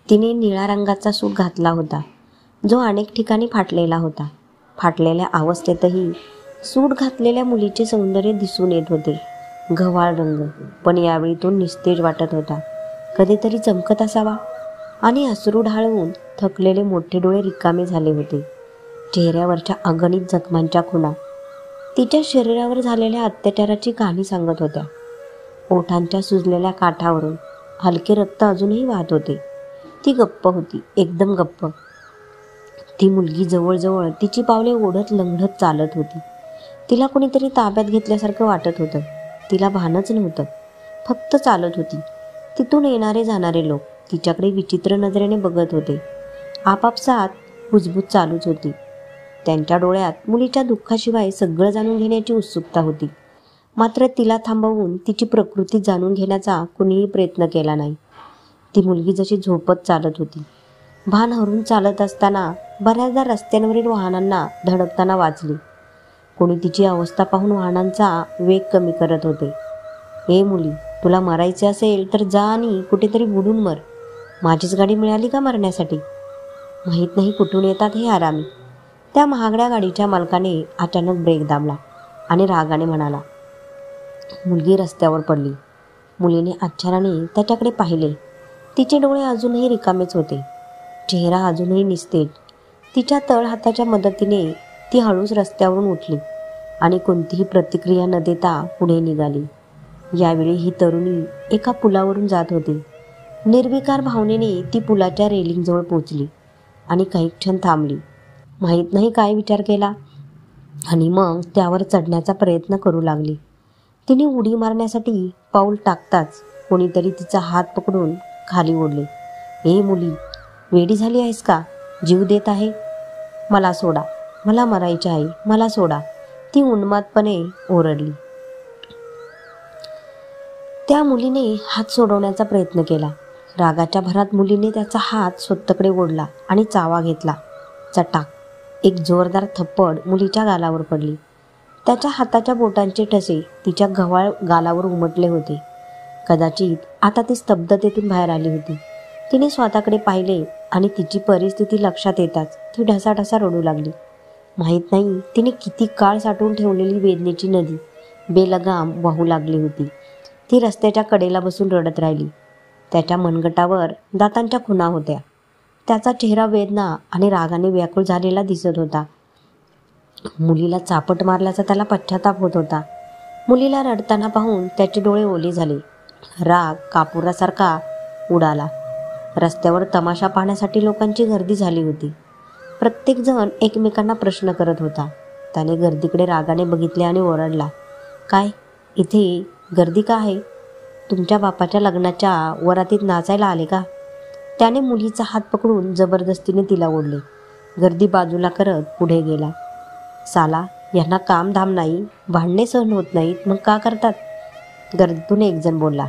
तिने निळ्या रंगाचा सूट घातला होता, जो अनेक ठिकाणी फाटलेला होता. फाटलेल्या अवस्थेतही सूट घातलेल्या मुलीचे सौंदर्य दिसून येत होते. गव्हाळ रंग, पण यावेळी तो निस्तेज वाटत होता. कधीतरी चमकत असावा. आणि अश्रू ढाळवून थकलेले मोठे डोळे रिकामे झाले होते. चेहऱ्यावरच्या अगणित जखमांच्या खुणा तिच्या शरीरावर झालेल्या अत्याचाराची कहाणी सांगत होत्या. ओठांच्या सुजलेल्या काठावरून हलके रक्त अजूनही वाहत होते. ती गप्प होती, एकदम गप्प. ती मुलगी जवळजवळ तिची पावले ओढत लंगडत चालत होती. तिला कोणीतरी ताब्यात घेतल्यासारखं वाटत होतं. तिला भानच नव्हतं, फक्त चालत होती. तिथून येणारे जाणारे लोक तिच्याकडे विचित्र नजरेने बघत होते. आपापसात हुजबूज चालूच होती. त्यांच्या डोळ्यात मुलीच्या दुःखाशिवाय सगळं जाणून घेण्याची उत्सुकता होती. मात्र तिला थांबवून तिची प्रकृती जाणून घेण्याचा कुणीही प्रयत्न केला नाही. ती मुलगी जशी झोपत चालत होती. भान हरून चालत असताना बऱ्याचदा रस्त्यांवरील वाहनांना धडकताना वाचली. कोणी तिची अवस्था पाहून वाहनांचा वेग कमी करत होते. "ए मुली, तुला मरायचे असेल तर जा आणि कुठेतरी बुडून मर. माझीच गाडी मिळाली का मरण्यासाठी? माहीत नाही कुठून येतात हे आरामी." त्या महागड्या गाडीच्या मालकाने अचानक ब्रेक दाबला आणि रागाने म्हणाला. मुलगी रस्त्यावर पडली. मुलीने आश्चर्याने त्याच्याकडे पाहिले. तिचे डोळे अजूनही रिकामेच होते, चेहरा अजूनही निस्तेज. तिच्या तळहाताच्या मदतीने ती हळूच रस्त्यावरून उठली आणि कोणतीही प्रतिक्रिया न देता पुढे निघाली. यावेळी ही तरुणी एका पुलावरून जात होती. निर्विकार भावनेने ती पुलाच्या रेलिंगजवळ पोचली आणि काही क्षण थांबली. माहीत नाही काय विचार केला आणि मग त्यावर चढण्याचा प्रयत्न करू लागली. तिने उडी मारण्यासाठी पाऊल टाकताच कोणीतरी तिचा हात पकडून खाली ओढले. "ए मुली, वेडी झाली आहेस का? जीव देत आहे? मला सोडा, मला मरायचे आहे, मला सोडा." ती उन्मादपणे ओरडली. त्या मुलीने हात सोडवण्याचा प्रयत्न केला. रागाच्या भरात मुलीने त्याचा हात स्वतःकडे ओढला आणि चावा घेतला. चटाक! एक जोरदार थप्पड मुलीच्या गालावर पडली. त्याच्या हाताच्या बोटांचे ठसे तिच्या गव्हाळ गालावर उमटले होते. कदाचित आता ती स्तब्धतेतून बाहेर आली होती. तिने स्वतःकडे पाहिले आणि तिची परिस्थिती लक्षात येताच ती ढसाढसा रडू लागली. माहीत नाही तिने किती काळ साठवून ठेवलेली वेदनेची नदी बेलगाम वाहू लागली होती. ती रस्त्याच्या कडेला बसून रडत राहिली. त्याच्या मनगटावर दातांच्या खुणा होत्या. त्याचा चेहरा वेदना आणि रागाने व्याकुळ झालेला दिसत होता. मुलीला चापट मारल्याचा त्याला पश्चाताप होत होता. मुलीला रडताना पाहून त्याचे डोळे ओले झाले. राग कापुरासारखा उडाला. रस्त्यावर तमाशा पाहण्यासाठी लोकांची गर्दी झाली होती. प्रत्येकजण एकमेकांना प्रश्न करत होता. त्याने गर्दीकडे रागाने बघितले आणि ओरडला. "काय, इथे गर्दी का आहे? तुमच्या बापाच्या लग्नाच्या वरातीत नाचायला आले का?" त्याने मुलीचा हात पकडून जबरदस्तीने तिला ओढले. गर्दी बाजूला करत पुढे गेला. "साला, यांना कामधाम नाही, भांडणे सहन होत नाहीत, मग का करतात?" गर्दीतून एक जण बोलला.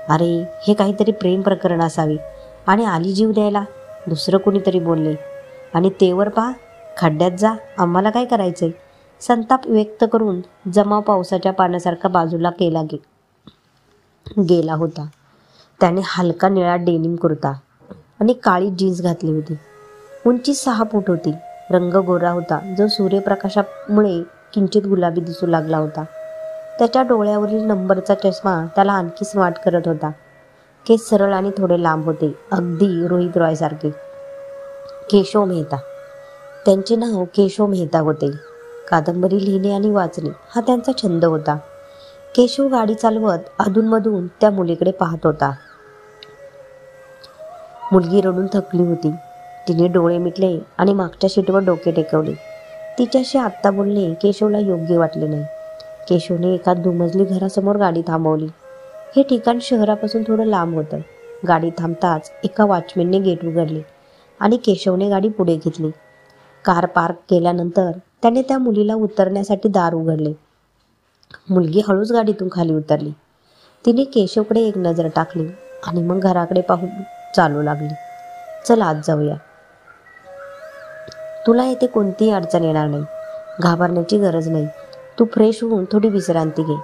"अरे, हे काहीतरी प्रेम प्रकरण असावे आणि आली जीव द्यायला." दुसरं कोणीतरी बोलले. "आणि तेवर पहा, खड्ड्यात जा, आम्हाला काय करायचंय?" संताप व्यक्त करून जमाव पावसाच्या पाण्यासारखा बाजूला केला गेला होता. त्याने हलका निळा डेनिम कुर्ता आणि काळी जीन्स घातली होती. उंची 6 फूट होती. रंग गोरा होता, जो सूर्यप्रकाशामुळे किंचित गुलाबी दिसू लागला होता. त्याच्या डोळ्यावरील नंबरचा चष्मा त्याला आणखी स्मार्ट करत होता. केस सरळ आणि थोडे लांब होते, अगदी रोहित रॉयसारखे. केशव मेहता. त्यांचे नाव केशव मेहता होते. कादंबरी लिहिणे आणि वाचणे हा त्यांचा छंद होता. केशव गाडी चालवत अधूनमधून त्या मुलीकडे पाहत होता. मुलगी रडून थकली होती. तिने डोळे मिटले आणि मागच्या सीटवर डोके टेकवले. तिच्याशी आत्ता बोलणे केशवला योग्य वाटले नाही. केशवने एका दुमजली घरासमोर गाडी थांबवली. हे ठिकाण शहरापासून थोडं लांब होतं. गाडी थांबताच एका वॉचमॅनने गेट उघडले आणि केशवने गाडी पुढे घेतली. कार पार्क केल्यानंतर त्याने त्या मुलीला उतरण्यासाठी दार उघडले. मुलगी हळूच गाडीतून खाली उतरली. तिने केशवकडे एक नजर टाकली आणि मग घराकडे पाहून चालू लागली. "चल आत जाऊया. तुला येथे कोणतीही अडचण येणार नाही. घाबरण्याची गरज नाही. तू फ्रेश होऊन थोडी विश्रांती घे.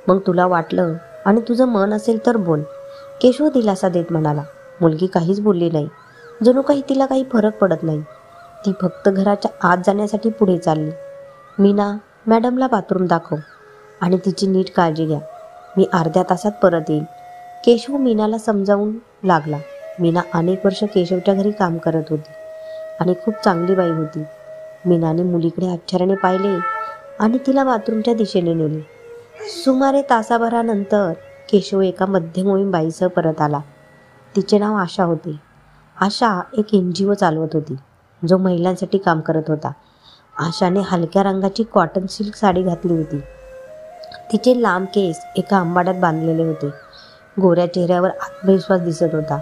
मग तुला वाटलं आणि तुझं मन असेल तर बोल." केशव दिलासा देत म्हणाला. मुलगी काहीच बोलली नाही. जणू काही तिला काही फरक पडत नाही. ती फक्त घराच्या आत जाण्यासाठी पुढे चालली. मीना, मॅडमला बाथरूम दाखव आणि तिची नीट काळजी घ्या. मी अर्ध्या तासात परत येईल. केशव मीनाला समजावून लागला. मीना अनेक वर्ष केशवच्या घरी काम करत होती आणि खूप चांगली बाई होती. मीनाने मुलीकडे आश्चर्याने पाहिले आणि तिला बाथरूमच्या दिशेने नेले. सुमारे तासाभरानंतर केशव एका मध्यमवयीन बाईसह परत आला. तिचे नाव आशा होते. आशा एक NGO चालवत होती जो महिलांसाठी काम करत होता. आशाने हलक्या रंगाची कॉटन सिल्क साडी घातली होती. तिचे लांब केस एका आंबाड्यात बांधलेले होते. गोऱ्या चेहऱ्यावर आत्मविश्वास दिसत होता.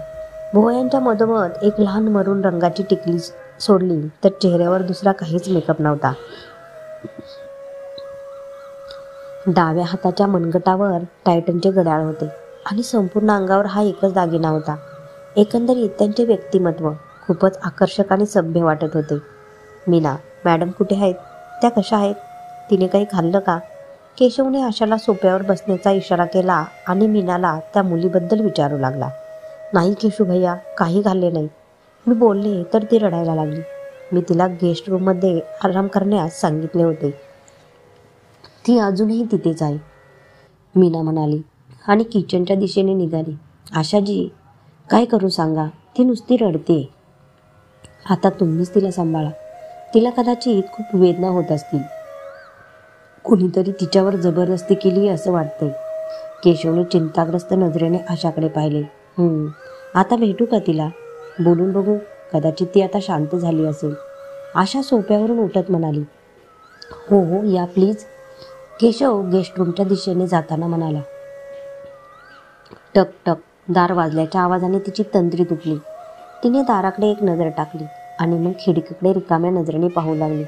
भुवयांच्या मधोमध एक लहान मरून रंगाची टिकली सोडली तर चेहऱ्यावर दुसरा काहीच मेकअप नव्हता. डाव्या हाताच्या मनगटावर टायटनचे घड्याळ होते आणि संपूर्ण अंगावर हा एकच दागिना होता. एकंदरीत त्यांचे व्यक्तिमत्व खूपच आकर्षक आणि सभ्य वाटत होते. मीना, मॅडम कुठे आहेत? त्या कशा आहेत? तिने काही खाल्लं का? केशवने आशाला सोफ्यावर बसण्याचा इशारा केला आणि मीनाला त्या मुलीबद्दल विचारू लागला. नाही केशू भैया, काही खाल्ले नाही. मी बोलले तर ती रडायला लागली. मी तिला गेस्ट रूममध्ये आराम करण्यास सांगितले होते. ती अजूनही तिथेच आहे, मीना म्हणाली आणि किचनच्या दिशेने निघाली. आशाजी, काय करू सांगा? ती नुसती रडते. आता तुम्हीच तिला सांभाळा. तिला कदाचित खूप वेदना होत असतील. कुणीतरी तिच्यावर जबरदस्ती केली असं वाटतंय. केशवने चिंताग्रस्त नजरेने आशाकडे पाहिले. आता भेटू का तिला? बोलून बघू, कदाचित ती आता शांत झाली असेल. आशा सोफ्यावरून उठत म्हणाली. हो हो, या प्लीज. केशव गेस्ट रूमच्या दिशेने जाताना म्हणाला. टक टक दार वाजल्याच्या आवाजाने तिची तंद्री तुटली. तिने दाराकडे एक नजर टाकली आणि मग खिडकीकडे रिकाम्या नजरेने पाहू लागली.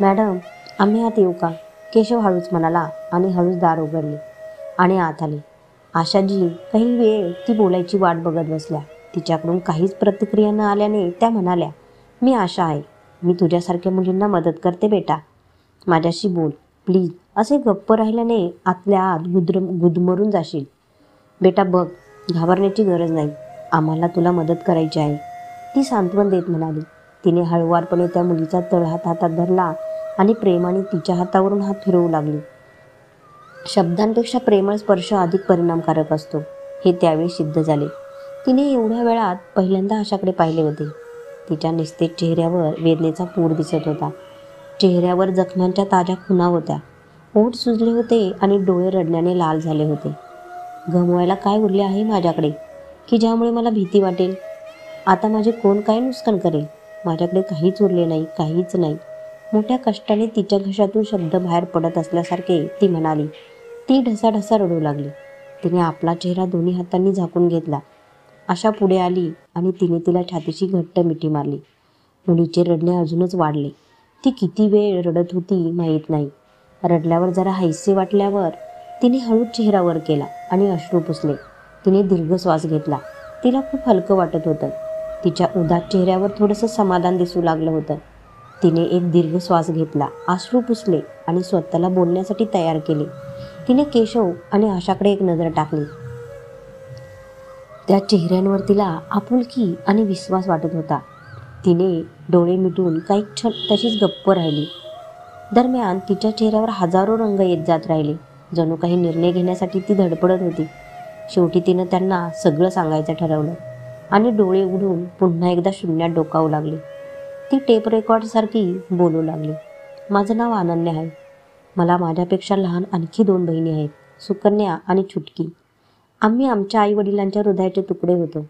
मॅडम, आम्ही आत येऊ का? केशव हळूच म्हणाला आणि हळूच दार उघडले आणि आत आले. आशाजी काही वेळ ती बोलायची वाट बघत बसल्या. तिच्याकडून काहीच प्रतिक्रिया न आल्याने त्या म्हणाल्या. मी आशा आहे. मी तुझ्यासारख्या मुलींना मदत करते बेटा. माझ्याशी बोल प्लीज. असे गप्प राहिल्याने आतल्या आत गुदमरून जाशील. बेटा बघ, घाबरण्याची गरज नाही. आम्हाला तुला मदत करायची आहे, ती सांत्वन देत म्हणाली. तिने हळुवारपणे त्या मुलीचा तळहात हातात धरला आणि प्रेमाने तिच्या हातावरून हात फिरवू लागली. शब्दांपेक्षा प्रेमळ स्पर्श अधिक परिणामकारक असतो हे त्यावेळी सिद्ध झाले. तिने एवढ्या वेळात पहिल्यांदा आशाकडे पाहिले होते. तिच्या निस्तेज चेहऱ्यावर वेदनेचा पूर दिसत होता. चेहऱ्यावर जखमांच्या ताज्या खुणा होत्या. ओठ सुजले होते आणि डोळे रडण्याने लाल झाले होते. गमवायला काय उरले आहे माझ्याकडे की ज्यामुळे मला भीती वाटेल? आता माझे कोण काय नुकसान करेल? माझ्याकडे काहीच उरले नाही, काहीच नाही. मोठ्या कष्टाने तिच्या घशातून शब्द बाहेर पडत असल्यासारखे ती म्हणाली. ती ढसाढसा रडू लागली. तिने आपला चेहरा दोन्ही हातांनी झाकून घेतला. आशा पुढे आली आणि तिने तिला छातीशी घट्ट मिठी मारली. मुलीचे रडणे अजूनच वाढले. ती किती वेळ रडत होती माहीत नाही. रडल्यावर जरा हैसे वाटल्यावर तिने हळूच चेहरा वर केला आणि अश्रू पुसले. तिने दीर्घ श्वास घेतला. तिला खूप हलकं वाटत होतं. तिच्या उदास चेहऱ्यावर थोडंसं समाधान दिसू लागलं होतं. तिने एक दीर्घ श्वास घेतला, अश्रू पुसले आणि स्वतःला बोलण्यासाठी तयार केले. तिने केशव आणि आशाकडे एक नजर टाकली. त्या चेहऱ्यांवर तिला आपुलकी आणि विश्वास वाटत होता. तिने डोळे मिटून काही क्षण तशीच गप्प राहिली. दरम्यान तिच्या चेहऱ्यावर हजारो रंग येत जात राहिले. जणू काही निर्णय घेण्यासाठी ती धडपडत होती. शेवटी तिनं त्यांना सगळं सांगायचं ठरवलं आणि डोळे उघडून पुन्हा एकदा शून्यात डोकावू लागली. ती टेप रेकॉर्डसारखी बोलू लागली. माझं नाव अनन्या आहे. मला माझ्यापेक्षा लहान आणखी 2 बहिणी आहेत, सुकन्या आणि छुटकी. आम्ही आमच्या आईवडिलांच्या हृदयाचे तुकडे होतो.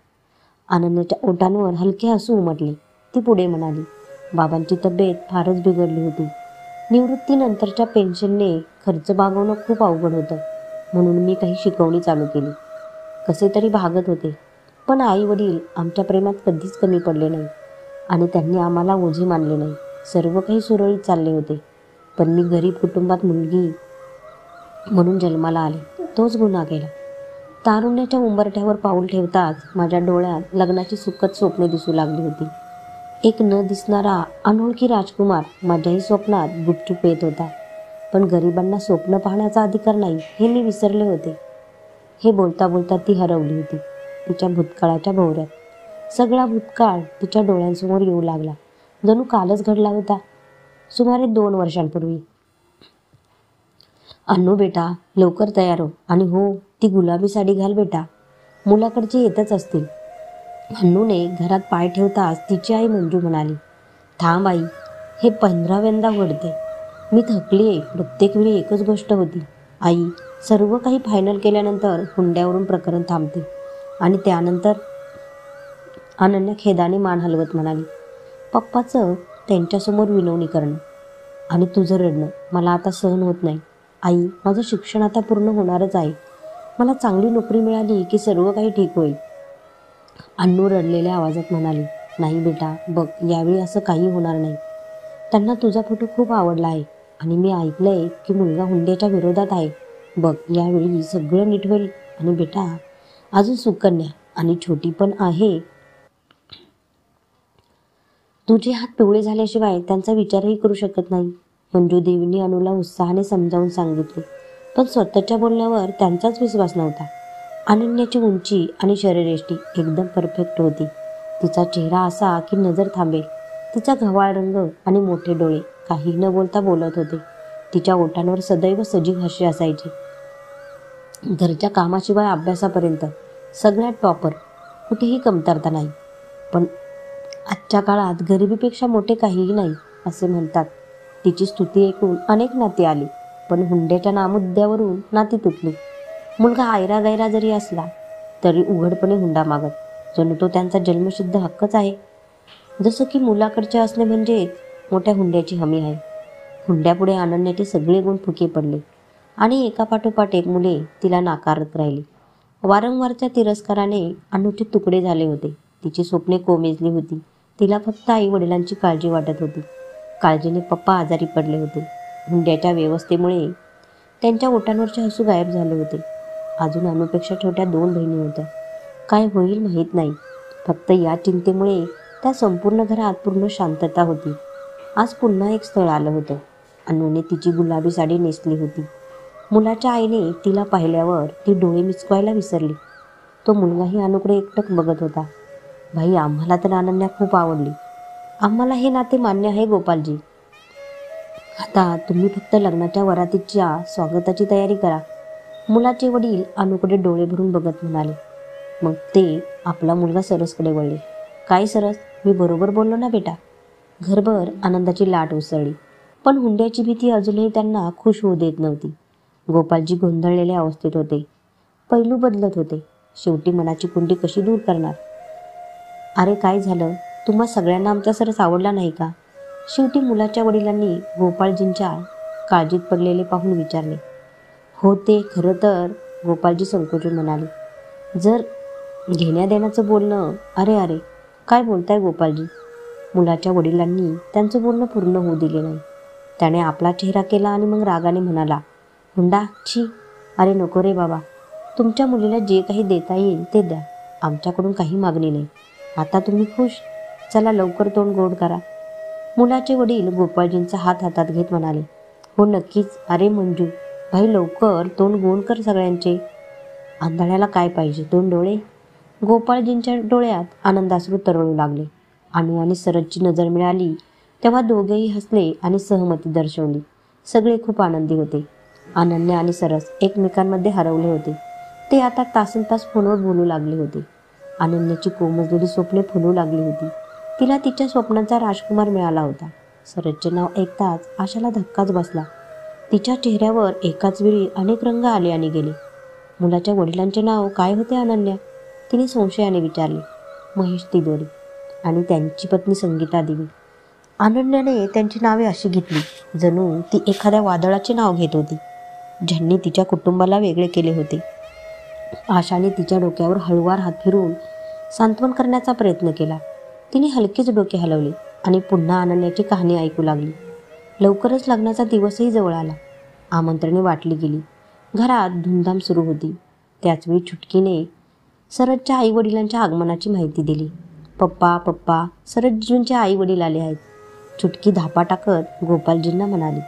अनन्याच्या ओठांवर हलके हसू उमटले. ती पुढे म्हणाली. बाबांची तब्येत फारच बिघडली होती. निवृत्तीनंतरच्या पेन्शनने खर्च भागवणं खूप अवघड होतं. म्हणून मी काही शिकवणी चालू केली. कसे तरी भागत होते. पण आई वडील आमच्या प्रेमात कधीच कमी पडले नाही आणि त्यांनी आम्हाला ओझे मानले नाही. सर्व काही सुरळीत चालले होते. पण मी गरीब कुटुंबात मुलगी म्हणून जन्माला आले. तोच गुन्हा केला. तारुण्याच्या उंबरठ्यावर पाऊल ठेवताच माझ्या डोळ्यात लग्नाची सुखद स्वप्ने दिसू लागली होती. एक न दिसणारा अनोळखी राजकुमार माझ्याही स्वप्नात गुपचूप येत होता. पण गरिबांना स्वप्न पाहण्याचा अधिकार नाही हे मी विसरले होते. हे बोलता बोलता ती हरवली होती तिच्या भूतकाळाच्या भोवऱ्यात. सगळा भूतकाळ तिच्या डोळ्यांसमोर येऊ लागला, जणू कालच घडला होता, सुमारे 2 वर्षांपूर्वी. अन्नू बेटा, लवकर तयार हो, आणि हो, ती गुलाबी साडी घाल बेटा, मुलाकडचे येतच असतील. अन्नूने घरात पाय ठेवताच तिची आई मंजू म्हणाली, थांब आई, हे 15व्यांदा घडते. मी थकली आहे. प्रत्येक वेळी एकच गोष्ट होती. आई, सर्व काही फायनल केल्यानंतर हुंड्यावरून प्रकरण थांबते. आणि त्यानंतर? अनन्या खेदाने मान हलवत म्हणाली, पप्पाचं त्यांच्यासमोर विनवणी करणं आणि तुझं रडणं मला आता सहन होत नाही. आई, माझं शिक्षण आता पूर्ण होणारच आहे. मला चांगली नोकरी मिळाली की सर्व काही ठीक होईल. अन्नू रडलेल्या आवाजात म्हणाली, नाही बेटा, बघ, यावेळी असं काही होणार नाही. त्यांना तुझा फोटो खूप आवडला आहे आणि मी ऐकलंय की मुलगा हुंड्याच्या विरोधात आहे. बघ, यावेळी सगळं नीट होईल. आणि बेटा, अजून सुकन्या आणि छोटी पण आहे. तुझे हात पिवळे झाल्याशिवाय त्यांचा विचारही करू शकत नाही. मंजू देवीने अनुला उत्साहाने समजावून सांगितले, पण स्वतःच्या बोलण्यावर त्यांचाच विश्वास नव्हता. अनन्याची उंची आणि शरीरयष्टी एकदम परफेक्ट होती. तिचा चेहरा असा की नजर थांबेल. तिचा गव्हाळ रंग आणि मोठे डोळे काही न बोलता बोलत होते. तिच्या ओठांवर सदैव सजीव हास्य असायचे. घरच्या कामाशिवाय अभ्यासापर्यंत सगळ्यात टॉपर, कुठेही कमतरता नाही. पण आजच्या काळात गरिबीपेक्षा मोठे काहीही नाही असे म्हणतात. तिची स्तुती ऐकून अनेक नाती आली, पण हुंड्याच्या नामुद्द्यावरून नाती तुटली. मुलगा आयरा गैरा जरी असला तरी उघडपणे हुंडा मागत, जणू तो त्यांचा जन्मसिद्ध हक्कच आहे. जसं की मुलाकडचे असणे म्हणजे मोठ्या हुंड्याची हमी आहे. हुंड्यापुढे अनन्याचे सगळे गुण फुके पडले आणि एकापाठोपाठ एक मुले तिला नाकारत राहिली. वारंवारच्या तिरस्काराने अनुचे तुकडे झाले होते. तिची स्वप्ने कोमेजली होती. तिला फक्त आई वडिलांची काळजी वाटत होती. काळजीने पप्पा आजारी पडले होते. हुंड्याच्या व्यवस्थेमुळे त्यांच्या ओठांवरचे हसू गायब झाले होते. अजून अनुपेक्षा छोट्या 2 बहिणी होत्या. काय होईल माहीत नाही. फक्त या चिंतेमुळे त्या संपूर्ण घरात पूर्ण शांतता होती. आज पुन्हा एक स्थळ आलं होतं. अनुने तिची गुलाबी साडी नेसली होती. मुलाच्या आईने तिला पाहिल्यावर ती डोळे मिचकायला विसरली. तो मुलगाही अनुकडे एकटक बघत होता. भाई, आम्हाला तर अनन्या खूप आवडली. आम्हाला हे नाते मान्य आहे गोपालजी. आता तुम्ही फक्त लग्नाच्या वरातीच्या स्वागताची तयारी करा. मुलाचे वडील अनुकडे डोळे भरून बघत म्हणाले. मग ते आपला मुलगा सरसकडे वळले. काय सरस, मी बरोबर बोललो ना बेटा? घरभर आनंदाची लाट उसळली, पण हुंड्याची भीती अजूनही त्यांना खुश होऊ देत नव्हती. गोपालजी गोंधळलेल्या अवस्थेत होते. पैलू बदलत होते. शेवटी मनाची कुंडी कशी दूर करणार? अरे काय झालं? तुम्हा सगळ्यांना आमचा सरस आवडला नाही का? शेवटी मुलाच्या वडिलांनी गोपाळजींच्या काळजीत पडलेले पाहून विचारले. हो, ते खरं तर, गोपालजी संकोचून म्हणाले. जर घेण्यादेण्याचं बोलणं. अरे अरे, काय बोलताय गोपालजी? मुलाच्या वडिलांनी त्यांचं बोलणं पूर्ण होऊ दिले नाही. त्याने आपला चेहरा केला आणि मग रागाने म्हणाला, हुंडा, छी, अरे नको रे बाबा. तुमच्या मुलीला जे काही देता येईल ते द्या. आमच्याकडून काही मागणी नाही. आता तुम्ही खुश? चला लवकर तोंड गोड करा. मुलाचे वडील गोपाळजींचा हात हातात घेत म्हणाले, हो नक्कीच. अरे मंजू, भाई लवकर तोंड गोड कर सगळ्यांचे. आंधळ्याला काय पाहिजे, 2 डोळे? गोपाळजींच्या डोळ्यात आनंदाश्रू तरळू लागले. अनु आणि सरसची नजर मिळाली तेव्हा दोघेही हसले आणि सहमती दर्शवली. सगळे खूप आनंदी होते. अनन्या आणि सरस एकमेकांमध्ये हरवले होते. ते आता तासनतास फोनवर बोलू लागले होते. अनन्याची कोमजलेली स्वप्ने फुलू लागली होती. तिला तिच्या स्वप्नांचा राजकुमार मिळाला होता. सरसचे नाव ऐकताच आशाला धक्काच बसला. तिच्या चेहऱ्यावर एकाच वेळी अनेक रंग आले आणि गेले. मुलाच्या वडिलांचे नाव काय होते अनन्या? तिने संशयाने विचारले. महेश तिजोरी आणि त्यांची पत्नी संगीता देवी. अनन्याने त्यांची नावे अशी घेतली जणू ती एखाद्या वादळाचे नाव घेत होती, ज्यांनी तिच्या कुटुंबाला वेगळे केले होते. आशाने तिच्या डोक्यावर हळूवार हात फिरून सांत्वन करण्याचा प्रयत्न केला. तिने हलकेच डोके हलवले आणि पुन्हा अनन्याची कहाणी ऐकू लागली. लवकरच लग्नाचा दिवसही जवळ आला. आमंत्रणे वाटली गेली. घरात धूमधाम सुरू होती. त्याचवेळी छुटकीने सरसच्या आईवडिलांच्या आगमनाची माहिती दिली. पप्पा पप्पा, सरसजींचे आई वडील आले आहेत. छुटकी धापा टाकत गोपालजींना म्हणाली.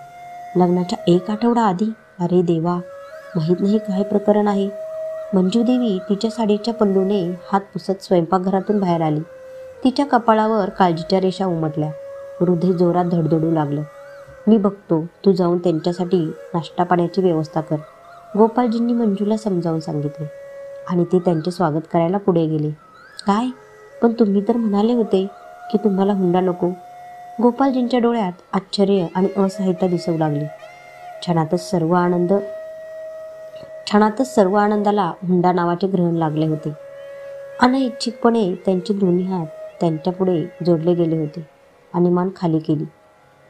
लग्नाच्या 1 आठवडा आधी? अरे देवा, माहीत नाही काय प्रकरण आहे. मंजूदेवी तिच्या साडीच्या पल्लूने हात पुसत स्वयंपाकघरातून बाहेर आली. तिच्या कपाळावर काळजीच्या रेषा उमटल्या. हृदय जोरात धडधडू लागलं. मी बघतो, तू जाऊन त्यांच्यासाठी नाश्ता पाण्याची व्यवस्था कर, गोपालजींनी मंजूला समजावून सांगितले. आणि ते त्यांचे स्वागत करायला पुढे गेले. काय, पण तुम्ही तर म्हणाले होते की तुम्हाला हुंडा नको. गोपालजींच्या डोळ्यात आश्चर्य आणि असहायता दिसू लागली. क्षणातच सर्व आनंदाला हुंडा नावाचे ग्रहण लागले होते. अनैच्छिकपणे त्यांचे दोन्ही हात त्यांच्यापुढे जोडले गेले होते आणि मान खाली केली.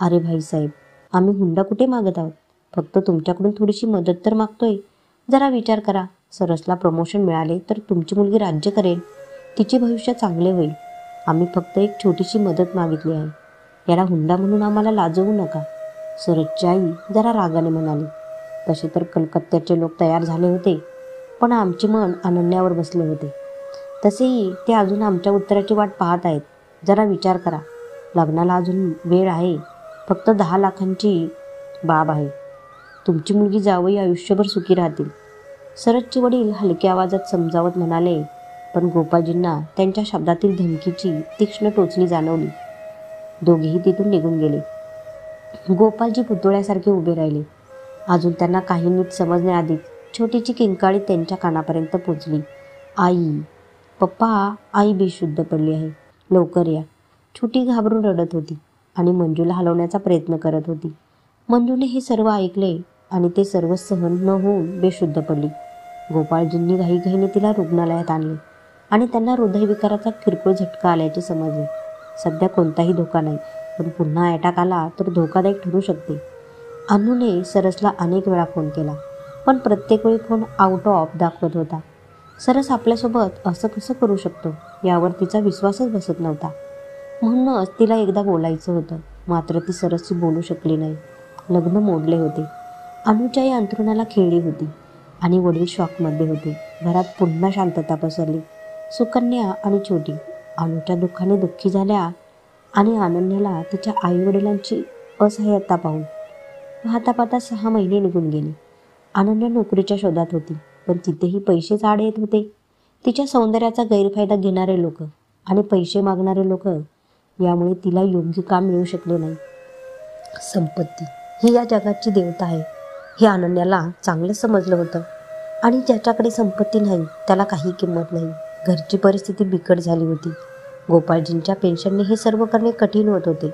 अरे भाईसाहेब, आम्ही हुंडा कुठे मागत आहोत, फक्त तुमच्याकडून थोडीशी मदत तर मागतोय. जरा विचार करा, सरसला प्रमोशन मिळाले तर तुमची मुलगी राज्य करेल, तिचे भविष्य चांगले होईल. आम्ही फक्त एक छोटीशी मदत मागितली आहे. याला हुंडा म्हणून आम्हाला लाजवू नका, सरसची आई जरा रागाने म्हणाली. तसे तर कलकत्त्याचे लोक तयार झाले होते, पण आमचे मन अनन्यावर बसले होते. तसेही ते अजून आमच्या उत्तराची वाट पाहत आहेत. जरा विचार करा, लग्नाला अजून वेळ आहे. फक्त 10 लाखांची बाब आहे. तुमची मुलगी जावई आयुष्यभर सुखी राहतील. सरसचे वडील हलक्या आवाजात समजावत म्हणाले, पण गोपालजींना त्यांच्या शब्दातील धमकीची तीक्ष्ण टोचणी जाणवली. दोघेही तिथून निघून गेले. गोपालजी पुतळ्यासारखे उभे राहिले. अजून त्यांना काही नीट समजण्याआधीच छोटीची किंकाळी त्यांच्या कानापर्यंत पोचली. आई, पप्पा, आई बेशुद्ध पडली आहे, लवकर या. छोटी घाबरून रडत होती आणि मंजूला हलवण्याचा प्रयत्न करत होती. मंजूने हे सर्व ऐकले आणि ते सर्व सहन न होऊन बेशुद्ध पडली. गोपाळजींनी घाईघाईने तिला रुग्णालयात आणले आणि त्यांना हृदयविकाराचा किरकोळ झटका आल्याचे समजले. सध्या कोणताही धोका नाही, पण पुन्हा अटॅक आला तर धोकादायक ठरू शकते. अन्नूने सरसला अनेक वेळा फोन केला, पण प्रत्येक वेळी फोन आउट ऑफ दाखवत होता. सरस आपल्यासोबत असं कसं करू शकतो यावर तिचा विश्वासच बसत नव्हता. म्हणूनच तिला एकदा बोलायचं होतं, मात्र ती सरसशी बोलू शकली नाही. लग्न मोडले होते. अनुच्याही अंथरुणाला खिळली होती आणि वडील शॉकमध्ये होते. घरात पुन्हा शांतता पसरली. सुकन्या आणि छोटी अनुच्या दुःखाने दुःखी झाल्या आणि अनन्याला तिच्या आईवडिलांची असहाय्यता पाहून पाहता पाहता 6 महिने निघून गेले. अनन्या नोकरीच्या शोधात होती, पण तिथेही पैसेच आड येत होते. तिच्या सौंदर्याचा गैरफायदा घेणारे लोक आणि पैसे मागणारे लोक, यामुळे तिला योग्य काम मिळू शकले नाही. संपत्ती ही या जगाची देवता आहे हे अनन्याला चांगलं समजलं होतं. आणि ज्याच्याकडे संपत्ती नाही त्याला काही किंमत नाही. घरची परिस्थिती बिकट झाली होती. गोपाळजींच्या पेन्शनने हे सर्व करणे कठीण होत होते.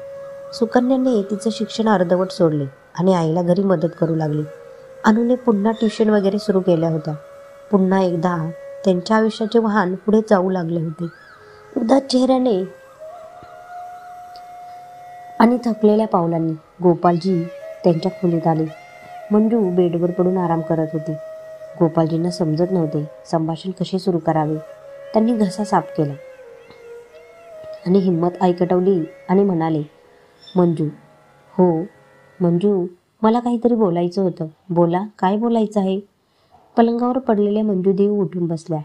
सुकन्याने तिचं शिक्षण अर्धवट सोडले आणि आईला घरी मदत करू लागली. अनुने पुन्हा ट्युशन वगैरे सुरू केल्या होत्या. पुन्हा एकदा त्यांच्या आयुष्याचे वाहन पुढे जाऊ लागले होते. उदास चेहऱ्याने आणि थकलेल्या पावलांनी गोपालजी त्यांच्या खोलीत आले. मंजू बेडवर पडून आराम करत होती. गोपालजींना समजत नव्हते संभाषण कसे सुरू करावे. त्यांनी घसा साफ केला आणि हिंमत ऐकटवली आणि म्हणाले, मंजू, हो मंजू, मला काहीतरी बोलायचं होतं. बोला, काय बोलायचं आहे? पलंगावर पडलेल्या मंजूदेवी उठून बसल्या.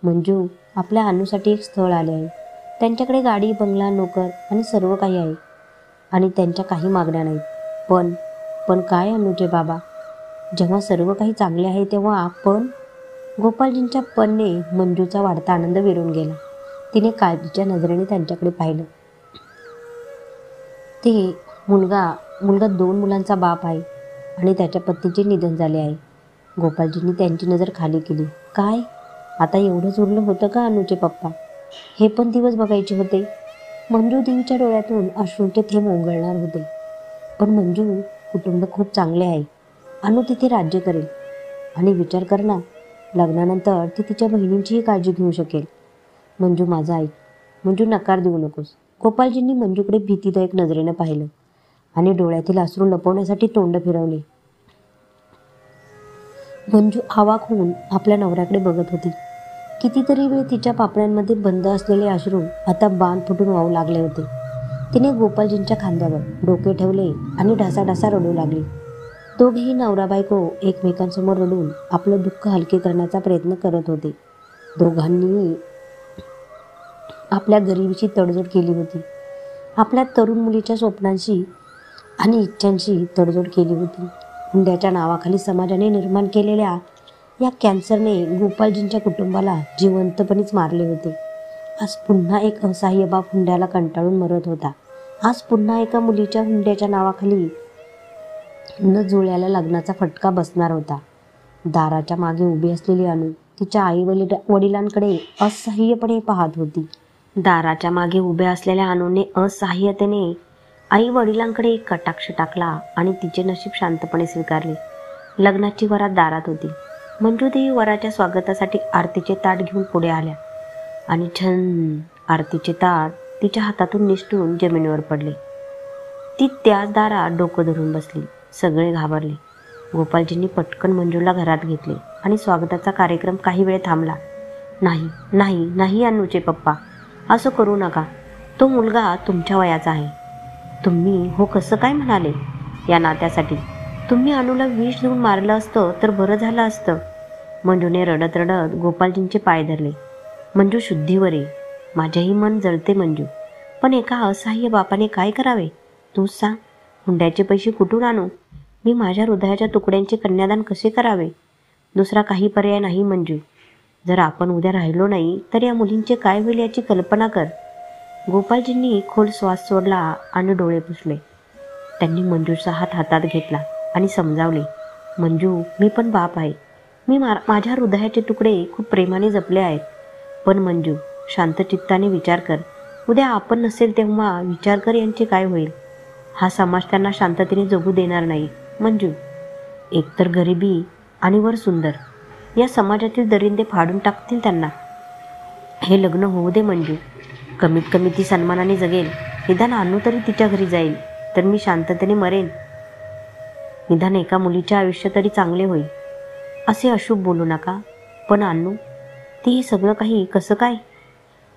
मंजू, आपल्या अनुसाठी एक स्थळ आले आहे. त्यांच्याकडे गाडी, बंगला, नोकर आणि सर्व काही आहे आणि त्यांच्या काही मागण्या नाहीत. पण काय अनुचे बाबा? जेव्हा सर्व काही चांगले आहे तेव्हा आपण? गोपालजींच्या पणने मंजूचा वाढता आनंद विरून गेला. तिने काळजीच्या नजरेने त्यांच्याकडे पाहिलं. ते मुलगा 2 मुलांचा बाप आहे आणि त्याच्या पत्नीचे निधन झाले आहे. गोपालजींनी त्यांची नजर खाली केली. काय, आता एवढंच उरलं होतं का अनुचे पप्पा? हे पण दिवस बघायचे होते. मंजू देवीच्या डोळ्यातून अश्रूंचे थेंब ओघळणार होते. पण मंजू, कुटुंब खूप चांगले आहे. अनु तिथे राज्य करेल आणि विचार कर ना, लग्नानंतर ती तिच्या बहिणींचीही काळजी घेऊ शकेल. मंजू, माझा ऐक. मंजू, नकार देऊ नकोस. गोपालजींनी मंजूकडे भीतीदायक नजरेनं पाहिलं आणि डोळ्यातील अश्रू लपवण्यासाठी तोंड फिरवले. मंजू अवाक होऊन आपल्या नवऱ्याकडे बघत होती. कितीतरी वेळ तिच्या पापण्यांमध्ये बंद असलेले अश्रू आता बांध फुटून वाहू लागले होते. तिने गोपालजींच्या खांद्यावर डोके ठेवले आणि ढासाढासा रडू लागली. दोघेही नवरा बायको एकमेकांसमोर रडून आपलं दुःख हलके करण्याचा प्रयत्न करत होते. दोघांनीही आपल्या गरिबीची तडजोड केली होती. आपल्या तरुण मुलीच्या स्वप्नांशी आणि इच्छांशी तडजोड केली होती. हुंड्याच्या नावाखाली समाजाने निर्माण केलेल्या या कॅन्सरने गोपालजींच्या कुटुंबाला जिवंतपणेच मारले होते. आज पुन्हा एक असहाय्य बाप हुंड्याला कंटाळून मरत होता. आज पुन्हा एका मुलीच्या हुंड्याच्या नावाखाली न जुळल्याला लग्नाचा फटका बसणार होता. दाराच्या मागे उभी असलेली अनु तिच्या आई वडिलांकडे असहाय्यपणे पाहत होती. दाराच्या मागे उभ्या असलेल्या अनुने असहाय्यतेने आई वडिलांकडे एक कटाक्ष टाकला आणि तिचे नशीब शांतपणे स्वीकारले. लग्नाची वरात दारात होती. मंजूदेवी वराच्या स्वागतासाठी आरतीचे ताट घेऊन पुढे आल्या आणि छन आरतीचे ताट तिच्या हातातून निसटून जमिनीवर पडले. ती त्याच दारात डोकं धरून बसली. सगळे घाबरले. गोपालजींनी पटकन मंजूला घरात घेतले आणि स्वागताचा कार्यक्रम काही वेळ थांबला. नाही नाही नाही अनुचे पप्पा, असं करू नका. तो मुलगा तुमच्या वयाचा आहे. तुम्ही हो कसं काय म्हणाले? या नात्यासाठी तुम्ही अनुला विष देऊन मारलं असतं तर बरं झालं असतं. मंजूने रडत रडत गोपालजींचे पाय धरले. मंजू शुद्धीवर ये. माझेही मन जळते मंजू, पण एका असहाय्य बापाने काय करावे तूच सांग. हुंड्याचे पैसे कुठून आणू? मी माझ्या हृदयाच्या तुकड्यांचे कन्यादान कसे करावे? दुसरा काही पर्याय नाही मंजू. जर आपण उद्या राहिलो नाही तर या मुलींचे काय होईल याची कल्पना कर. गोपालजींनी खोल श्वास सोडला आणि डोळे पुसले. त्यांनी मंजूचा हात हातात घेतला आणि समजावले, मंजू, मी पण बाप आहे. मी माझ्या हृदयाचे तुकडे खूप प्रेमाने जपले आहेत. पण मंजू, शांत चित्ताने विचार कर. उद्या आपण नसेल तेव्हा विचार कर यांचे काय होईल. हा समाज त्यांना शांततेने जगू देणार नाही मंजू. एकतर गरिबी आणि वर सुंदर, या समाजातील दरिंदे फाडून टाकतील त्यांना. हे लग्न होऊ दे मंजू. कमीत कमी ती सन्मानाने जगेल. निदान अनु तरी तिच्या घरी जाईल तर मी शांततेने मरेन. निदान एका मुलीचे आयुष्य तरी चांगले होईल. असे अशुभ बोलू नका. पण अनु, ती हे सगळं काही कसं काय?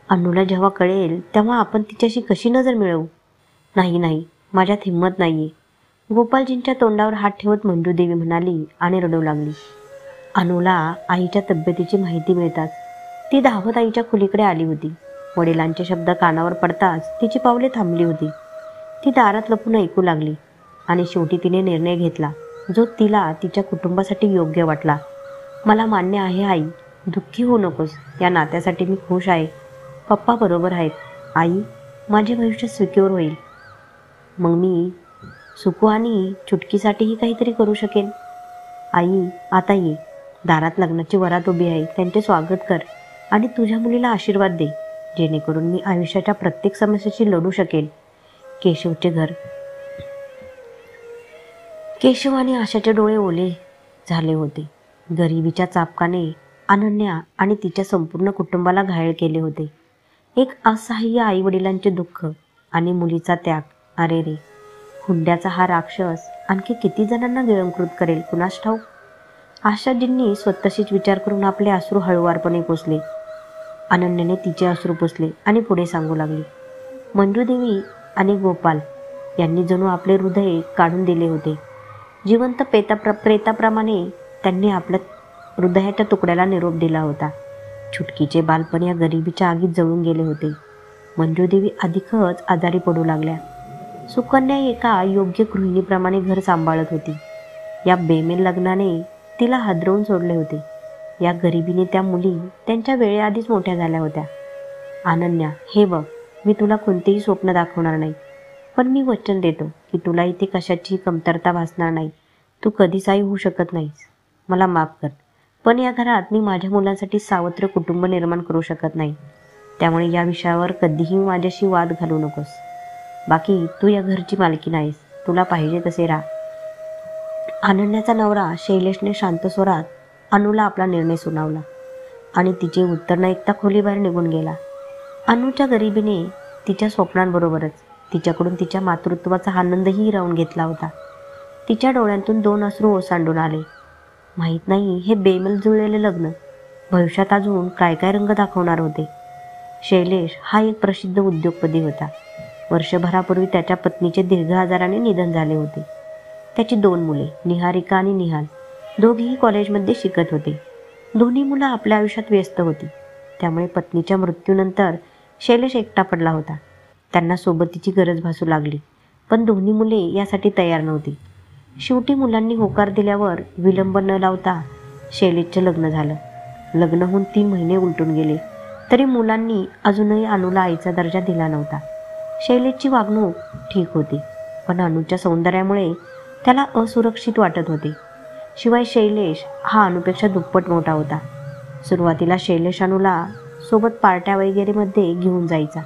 अनुला जेव्हा कळेल तेव्हा आपण तिच्याशी कशी नजर मिळवू? नाही नाही, माझ्यात हिंमत नाहीये. गोपालजींच्या तोंडावर हात ठेवत मंजूदेवी म्हणाली आणि रडू लागली. अनुला आईच्या तब्येतीची माहिती मिळताच ती धावत आईच्या खोलीकडे आली होती. वडिलांचे शब्द कानावर पडताच तिची पावले थांबली होती. ती दारात लपून ऐकू लागली आणि शेवटी तिने निर्णय घेतला जो तिला तिच्या कुटुंबासाठी योग्य वाटला. मला मान्य आहे आई, दुःखी होऊ नकोस. या नात्यासाठी मी खुश आहे. पप्पा बरोबर आहेत. आई, माझे भविष्य सिक्युअर होईल. मग मी सुकू आणि चुटकीसाठीही काहीतरी करू शकेन. आई, आता ये. दारात लग्नाची वरात उभी आहे. त्यांचे स्वागत कर आणि तुझ्या मुलीला आशीर्वाद दे, जेणेकरून मी आयुष्याच्या प्रत्येक समस्येशी लढू शकेन. केशवचे घर. केशव आणि आशाचे डोळे ओले झाले होते. गरिबीच्या चापकाने अनन्या आणि तिच्या संपूर्ण कुटुंबाला घायल केले होते. एक असहाय्य आई वडिलांचे दुःख आणि मुलीचा त्याग. अरे रे, हुंड्याचा हा राक्षस आणखी किती जणांना गिळंकृत करेल कुणास ठाऊक. आशाजींनी स्वतःशीच विचार करून आपले अश्रू हळुवारपणे पुसले. अनन्याने तिचे अश्रू पुसले आणि पुढे सांगू लागली, मंजूदेवी आणि गोपाल यांनी जणू आपले हृदय काढून दिले होते. जिवंत प्रेताप्रमाणे त्यांनी आपल्या हृदयाच्या तुकड्याला निरोप दिला होता. छुटकीचे बालपण या गरिबीच्या आगीत जळून गेले होते. मंजूदेवी अधिकच आजारी पडू लागल्या. सुकन्या एका योग्य गृहिणीप्रमाणे घर सांभाळत होती. या बेमेल लग्नाने तिला हादरवून सोडले होते. या गरिबीने त्या मुली त्यांच्या वेळेआधीच मोठ्या झाल्या होत्या. अनन्या, हे बघ, मी तुला कोणतेही स्वप्न दाखवणार नाही, पण मी वचन देतो की तुला इथे कशाची कमतरता भासणार नाही. तू कधीच आई होऊ शकत नाहीस. मला माफ कर, पण या घरात मी माझ्या मुलांसाठी सावत्र कुटुंब निर्माण करू शकत नाही. त्यामुळे या विषयावर कधीही माझ्याशी वाद घालू नकोस. बाकी तू या घरची मालकी नाहीस. तुला पाहिजे तसे राहा. अनन्याचा नवरा शैलेशने शांत स्वरात अनुला आपला निर्णय सुनावला आणि तिचे उत्तर न ऐकता खोलीबाहेर निघून गेला. अनुच्या गरिबीने तिच्या स्वप्नांबरोबरच तिच्याकडून तिच्या मातृत्वाचा आनंदही हिरावून घेतला होता. तिच्या डोळ्यांतून 2 अश्रू ओसांडून आले. माहीत नाही हे बेमेल जुळलेले लग्न भविष्यात अजून काय काय रंग दाखवणार होते. शैलेश हा एक प्रसिद्ध उद्योगपती होता. वर्षभरापूर्वी त्याच्या पत्नीचे दीर्घ आजाराने निधन झाले होते. त्याची 2 मुले निहारिका आणि निहाल दोघेही कॉलेजमध्ये शिकत होते. दोन्ही मुलं आपल्या आयुष्यात व्यस्त होती. त्यामुळे पत्नीच्या मृत्यूनंतर शैलेश एकटा पडला होता. त्यांना सोबतीची गरज भासू लागली, पण दोन्ही मुले यासाठी तयार नव्हती. शेवटी मुलांनी होकार दिल्यावर विलंब न लावता शैलेशचं लग्न झालं. लग्न होऊन 3 महिने उलटून गेले तरी मुलांनी अजूनही अनुला आईचा दर्जा दिला नव्हता. शैलेशची वागणूक ठीक होती, पण अनुच्या सौंदर्यामुळे त्याला असुरक्षित वाटत होते. शिवाय शैलेश हा अनुपेक्षा दुप्पट मोठा होता. सुरुवातीला शैलेश अनुला सोबत पार्ट्या वगैरेमध्ये घेऊन जायचा,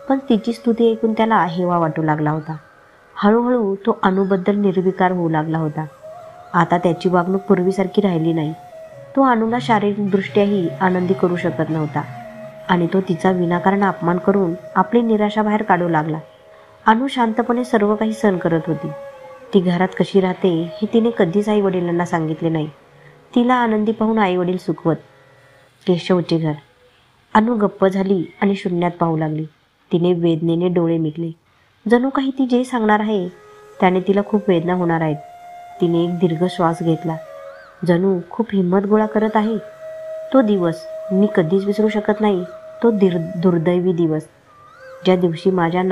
पण तिची स्तुती ऐकून त्याला हेवा वाटू लागला होता. हळूहळू तो अनुबद्दल निर्विकार होऊ लागला होता. आता त्याची वागणूक पूर्वीसारखी राहिली नाही. तो अनुला शारीरिकदृष्ट्याही आनंदी करू शकत नव्हता आणि तो तिचा विनाकारण अपमान करून आपली निराशा बाहेर काढू लागला. अनु शांतपणे सर्व काही सहन करत होती. ती घरात कशी राहते हे तिने कधीच आई वडिलांना सांगितले नाही. तिला आनंदी पाहून आई वडील सुखवत. केशवचे घर. अनु गप्प झाली आणि शून्यात पाहू लागली. तिने वेदनेने डोळे मिटले. जणू काही ती जे सांगणार आहे त्याने तिला खूप वेदना होणार आहेत. तिने एक दीर्घ श्वास घेतला. जणू खूप हिंमत गोळा करत आहे. तो दिवस मी कधीच विसरू शकत नाही. तो दुर्दैवी दिवस, ज्या दिवशी माझ्या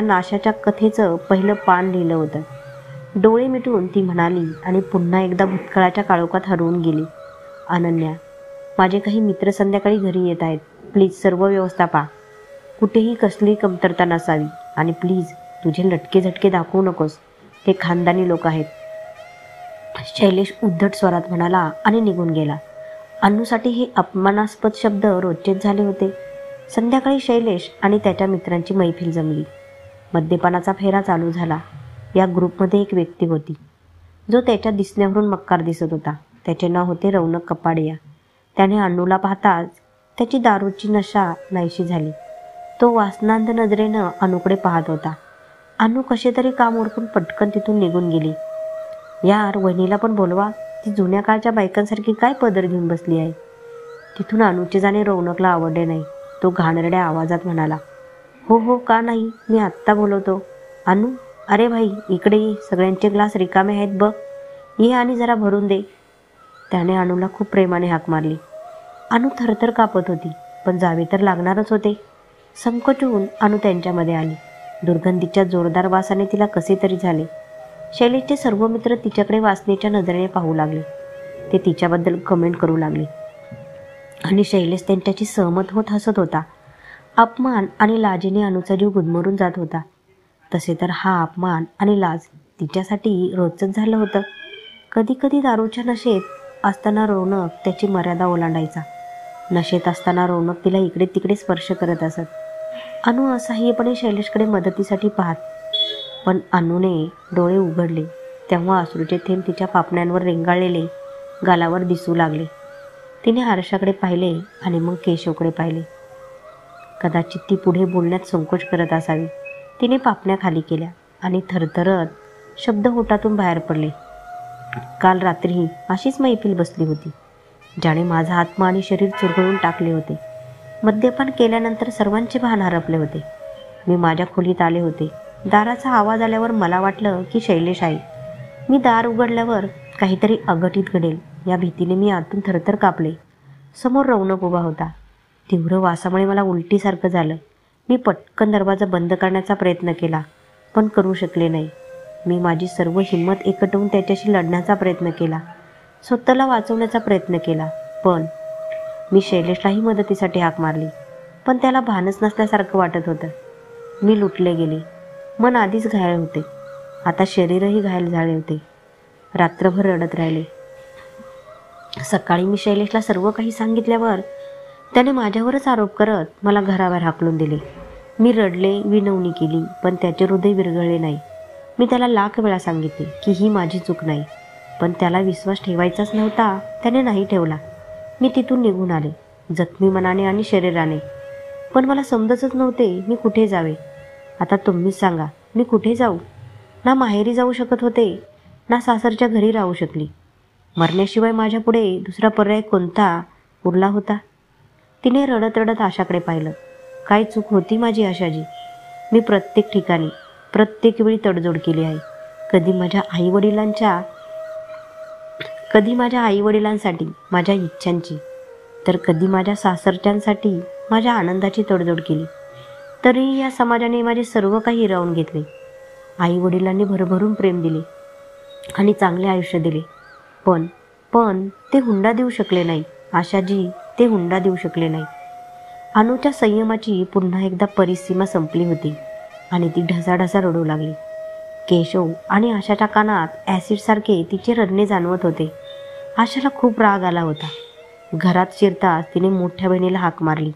नाशाच्या कथेचं पहिलं पान लिहिलं होतं. डोळे मिटून ती म्हणाली आणि पुन्हा एकदा भूतकाळाच्या काळोखात हरवून गेली. अनन्या, माझे काही मित्र संध्याकाळी घरी येत आहेत. प्लीज सर्व व्यवस्था पहा. कुठेही कसली कमतरता नसावी. आणि प्लीज तुझे लटके झटके दाखवू नकोस. ते खानदानी लोक आहेत. शैलेश उद्धट स्वरात म्हणाला आणि निघून गेला. अनुसाठी हे अपमानास्पद शब्द रोजचेच झाले होते. संध्याकाळी शैलेश आणि त्याच्या मित्रांची मैफिल जमली. मद्यपानाचा फेरा चालू झाला. या ग्रुपमध्ये एक व्यक्ती होती जो त्याच्या दिसण्यावरून मक्कार दिसत होता. त्याचे नाव होते रौनक कपाडिया. त्याने अनुला पाहताच त्याची दारूची नशा नाहीशी झाली. तो वासनांध नजरेनं अनुकडे पाहत होता. अनु कसे तरी काम उरकून पटकन तिथून निघून गेली. यार, वहिनीला पण बोलवा. ती जुन्या काळच्या बायकांसारखी काय पदर घेऊन बसली आहे. तिथून अनुचे जाणे रौनकला आवडले नाही. तो घाणेरड्या आवाजात म्हणाला, हो हो, का नाही, मी आत्ता बोलवतो. अनु, अरे भाई इकडे ये. सगळ्यांचे ग्लास रिकामे आहेत बघ. ये आणि जरा भरून दे. त्याने अनुला खूप प्रेमाने हाक मारली. अनु थरथर कापत होती, पण जावे तर लागणारच होते. संकोचून अनु त्यांच्यामध्ये आली. दुर्गंधीच्या जोरदार वासाने तिला कसे तरी झाले. शैलेशचे सर्व मित्र तिच्याकडे वासनेच्या नजरेने पाहू लागले. ते तिच्याबद्दल कमेंट करू लागले आणि शैलेश त्यांच्याशी सहमत होत हसत होता. अपमान आणि लाजेने अनुचा जीव गुदमरून जात होता. तसे तर हा अपमान आणि लाज तिच्यासाठी रोजच झालं होतं. कधी कधी दारूच्या नशेत असताना रौनक त्याची मर्यादा ओलांडायचा. नशेत असताना रौनक तिला इकडे तिकडे स्पर्श करत असत. अनु असहाय्यपणे शैलेशकडे मदतीसाठी पाहत. पण अनुने डोळे उघडले तेव्हा अश्रूचे थेंब तिच्या पापण्यांवर रेंगाळलेले गालावर दिसू लागले. तिने आरशाकडे पाहिले आणि मग केशवकडे पाहिले. कदाचित ती पुढे बोलण्यात संकोच करत असावी. तिने पापण्या खाली केल्या आणि थरथरत शब्द होटातून बाहेर पडले. काल रात्रीही अशीच मैफिल बसली होती, ज्याने माझा आत्मा आणि शरीर चुरगळून टाकले होते. मद्यपान केल्यानंतर सर्वांचे भान हरपले होते. मी माझ्या खोलीत आले होते. दाराचा आवाज आल्यावर मला वाटलं की शैलेश आहे. मी दार उघडल्यावर काहीतरी अघटित घडेल या भीतीने मी आतून थरथर कापले. समोर रौनक उभा होता. तीव्र वासामुळे मला उलटीसारखं झालं. मी पटकन दरवाजा बंद करण्याचा प्रयत्न केला, पण करू शकले नाही. मी माझी सर्व हिंमत एकवटून त्याच्याशी लढण्याचा प्रयत्न केला, स्वतःला वाचवण्याचा प्रयत्न केला. पण मी शैलेशलाही मदतीसाठी हाक मारली, पण त्याला भानच नसल्यासारखं वाटत होतं. मी लुटले गेले. मन आधीच घायल होते, आता शरीरही घायल झाले होते. रात्रभर रडत राहिले. सकाळी मी शैलेशला सर्व काही सांगितल्यावर त्याने माझ्यावरच आरोप करत मला घराबाहेर हाकलून दिले. मी रडले, विनवणी केली, पण त्याचे हृदय विरघळले नाही. मी त्याला लाख वेळा सांगितले की ही माझी चूक नाही, पण त्याला विश्वास ठेवायचाच नव्हता. त्याने नाही ठेवला. मी तिथून निघून आले, जखमी मनाने आणि शरीराने. पण मला समजतच नव्हते मी कुठे जावे. आता तुम्हीच सांगा, मी कुठे जाऊ? ना माहेरी जाऊ शकत होते, ना सासरच्या घरी राहू शकली. मरण्याशिवाय माझ्यापुढे दुसरा पर्याय कोणता उरला होता? तिने रडत रडत आशाकडे पाहिलं. काय चूक होती माझी आशाजी? मी प्रत्येक ठिकाणी प्रत्येक वेळी तडजोड केली आहे. कधी माझ्या आईवडिलांसाठी माझ्या इच्छांची, तर कधी माझ्या सासरच्यांसाठी माझ्या आनंदाची तडजोड केली. तरीही या समाजाने माझे सर्व काही हिरावून घेतले. आईवडिलांनी भरभरून प्रेम दिले आणि चांगले आयुष्य दिले, पण पण ते हुंडा देऊ शकले नाही. आशाजी ते हुंडा देऊ शकले नाही. अनुच्या संयमाची पुन्हा एकदा परिसीमा संपली होती आणि ती ढसाढसा रडू लागली. केशव आणि आशाच्या कानात ॲसिडसारखे तिचे रडणे जाणवत होते. आशाला खूप राग आला होता. घरात शिरताच तिने मोठ्या बहिणीला हाक मारली.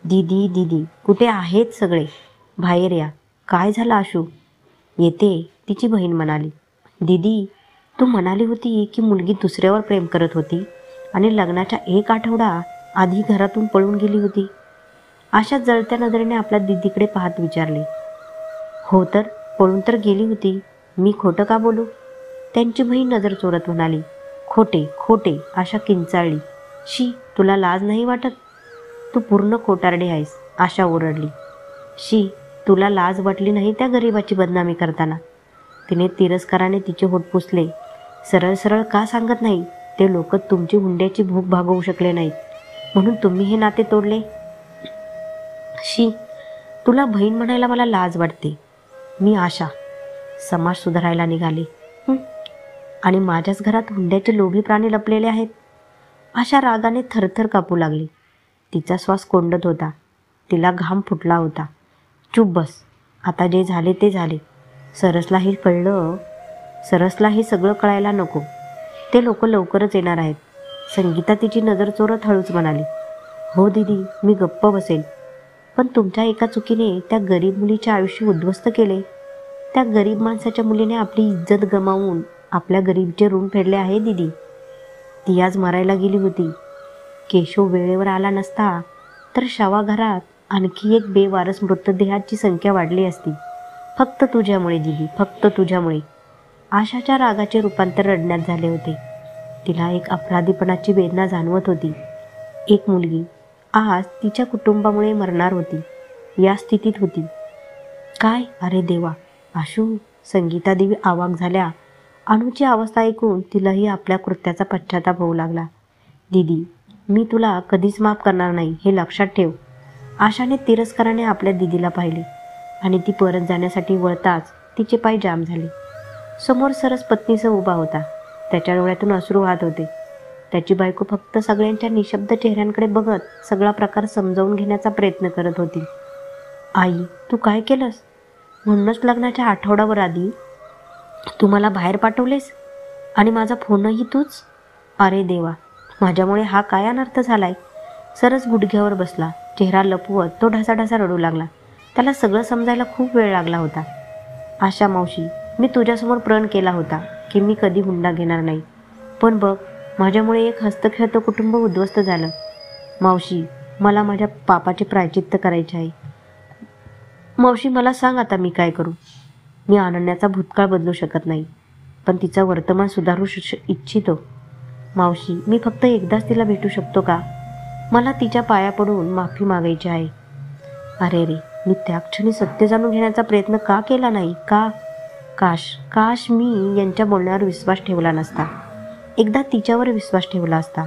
दीदी दीदी, कुठे आहेत सगळे? बाहेर या. काय झालं आशू? येते, तिची बहीण म्हणाली. दीदी, तू म्हणाली होती की मुलगी दुसऱ्यावर प्रेम करत होती आणि लग्नाच्या 1 आठवडा आधी घरातून पळून गेली होती. आशा जळत्या नजरेने आपल्या दीदीकडे पाहत विचारले. हो तर, पळून तर गेली होती. मी खोटं का बोलू? त्यांची बहीण नजर चोरत म्हणाली. खोटे खोटे, आशा किंचाळली. शी, तुला लाज नाही वाटत? तू पूर्ण खोटारडी आहेस, आशा ओरडली. शी, तुला लाज वाटली नाही त्या गरिबाची बदनामी करताना? तिने तिरस्काराने तिचे होठ पुसले. सरळ सरळ का सांगत नाही? ते लोक तुमची हुंड्याची भूक भागवू शकले नाहीत म्हणून तुम्ही हे नाते तोडले. शी, तुला बहीण म्हणायला मला लाज वाटते. मी आशा, समाज सुधारायला निघाले. आणि माझ्याच घरात हुंड्याचे लोभी प्राणी लपलेले आहेत. आशा रागाने थरथर कापू लागली. तिचा श्वास कोंडत होता. तिला घाम फुटला होता. चुप बस, आता जे झाले ते झाले. सरसला हे सगळं कळायला नको. ते लोक लवकरच येणार आहेत. संगीता तिची नजर चोरत हळूच म्हणाली. हो दीदी, मी गप्प बसेल. पण तुमच्या एका चुकीने त्या गरीब मुलीचे आयुष्य उद्ध्वस्त केले. त्या गरीब माणसाच्या मुलीने आपली इज्जत गमावून आपल्या गरीबचे ऋण फेडले आहे दीदी. ती आज मरायला गेली होती. केशव वेळेवर आला नसता तर शवाघरात आणखी एक बेवारस मृतदेहाची संख्या वाढली असती. फक्त तुझ्यामुळे दीदी, फक्त तुझ्यामुळे. आशाच्या रागाचे रूपांतर रडण्यात झाले होते. तिला एक अपराधीपणाची वेदना जाणवत होती. एक मुलगी आज तिच्या कुटुंबामुळे मरणार होती. या स्थितीत होती. काय? अरे देवा! आशू, संगीता देवी आवाक झाल्या. अनुची अवस्था ऐकून तिलाही आपल्या कृत्याचा पश्चाताप होऊ लागला. दीदी, मी तुला कधीच माफ करणार नाही, हे लक्षात ठेव. आशाने तिरस्काराने आपल्या दीदीला पाहिले आणि ती परत जाण्यासाठी वळताच तिचे पाय जाम झाले. समोर सरस पत्नीसह उभा होता. त्याच्या डोळ्यातून अश्रू वाहत होते. त्याची बायको फक्त सगळ्यांच्या निशब्द चेहऱ्यांकडे बघत सगळा प्रकार समजावून घेण्याचा प्रयत्न करत होती. आई, तू काय केलंस? म्हणूनच लग्नाच्या आठवड्यावर आधी तू मला बाहेर पाठवलेस आणि माझा फोनही तूच? अरे देवा, माझ्यामुळे हा काय अनर्थ झालाय? सरस गुडघ्यावर बसला. चेहरा लपवत तो ढसाढसा रडू लागला. त्याला सगळं समजायला खूप वेळ लागला होता. आशा मावशी, मी तुझ्यासमोर प्रण केला होता की मी कधी हुंडा घेणार नाही. पण बघ, माझ्यामुळे एक हस्तखेळतं कुटुंब उद्ध्वस्त झालं. मावशी, मला माझ्या पापाचे प्रायचित्त करायचे आहे. मावशी, मला सांग आता मी काय करू? मी अनन्याचा भूतकाळ बदलू शकत नाही, पण तिचा वर्तमान सुधारू इच्छितो. मावशी, मी फक्त एकदाच तिला भेटू शकतो का? मला तिच्या पाया पडून माफी मागायची आहे. अरे रे, मी त्या क्षणी सत्य जाणून घेण्याचा प्रयत्न का केला नाही? का? काश मी यांच्या बोलण्यावर विश्वास ठेवला नसता. एकदा तिच्यावर विश्वास ठेवला असता.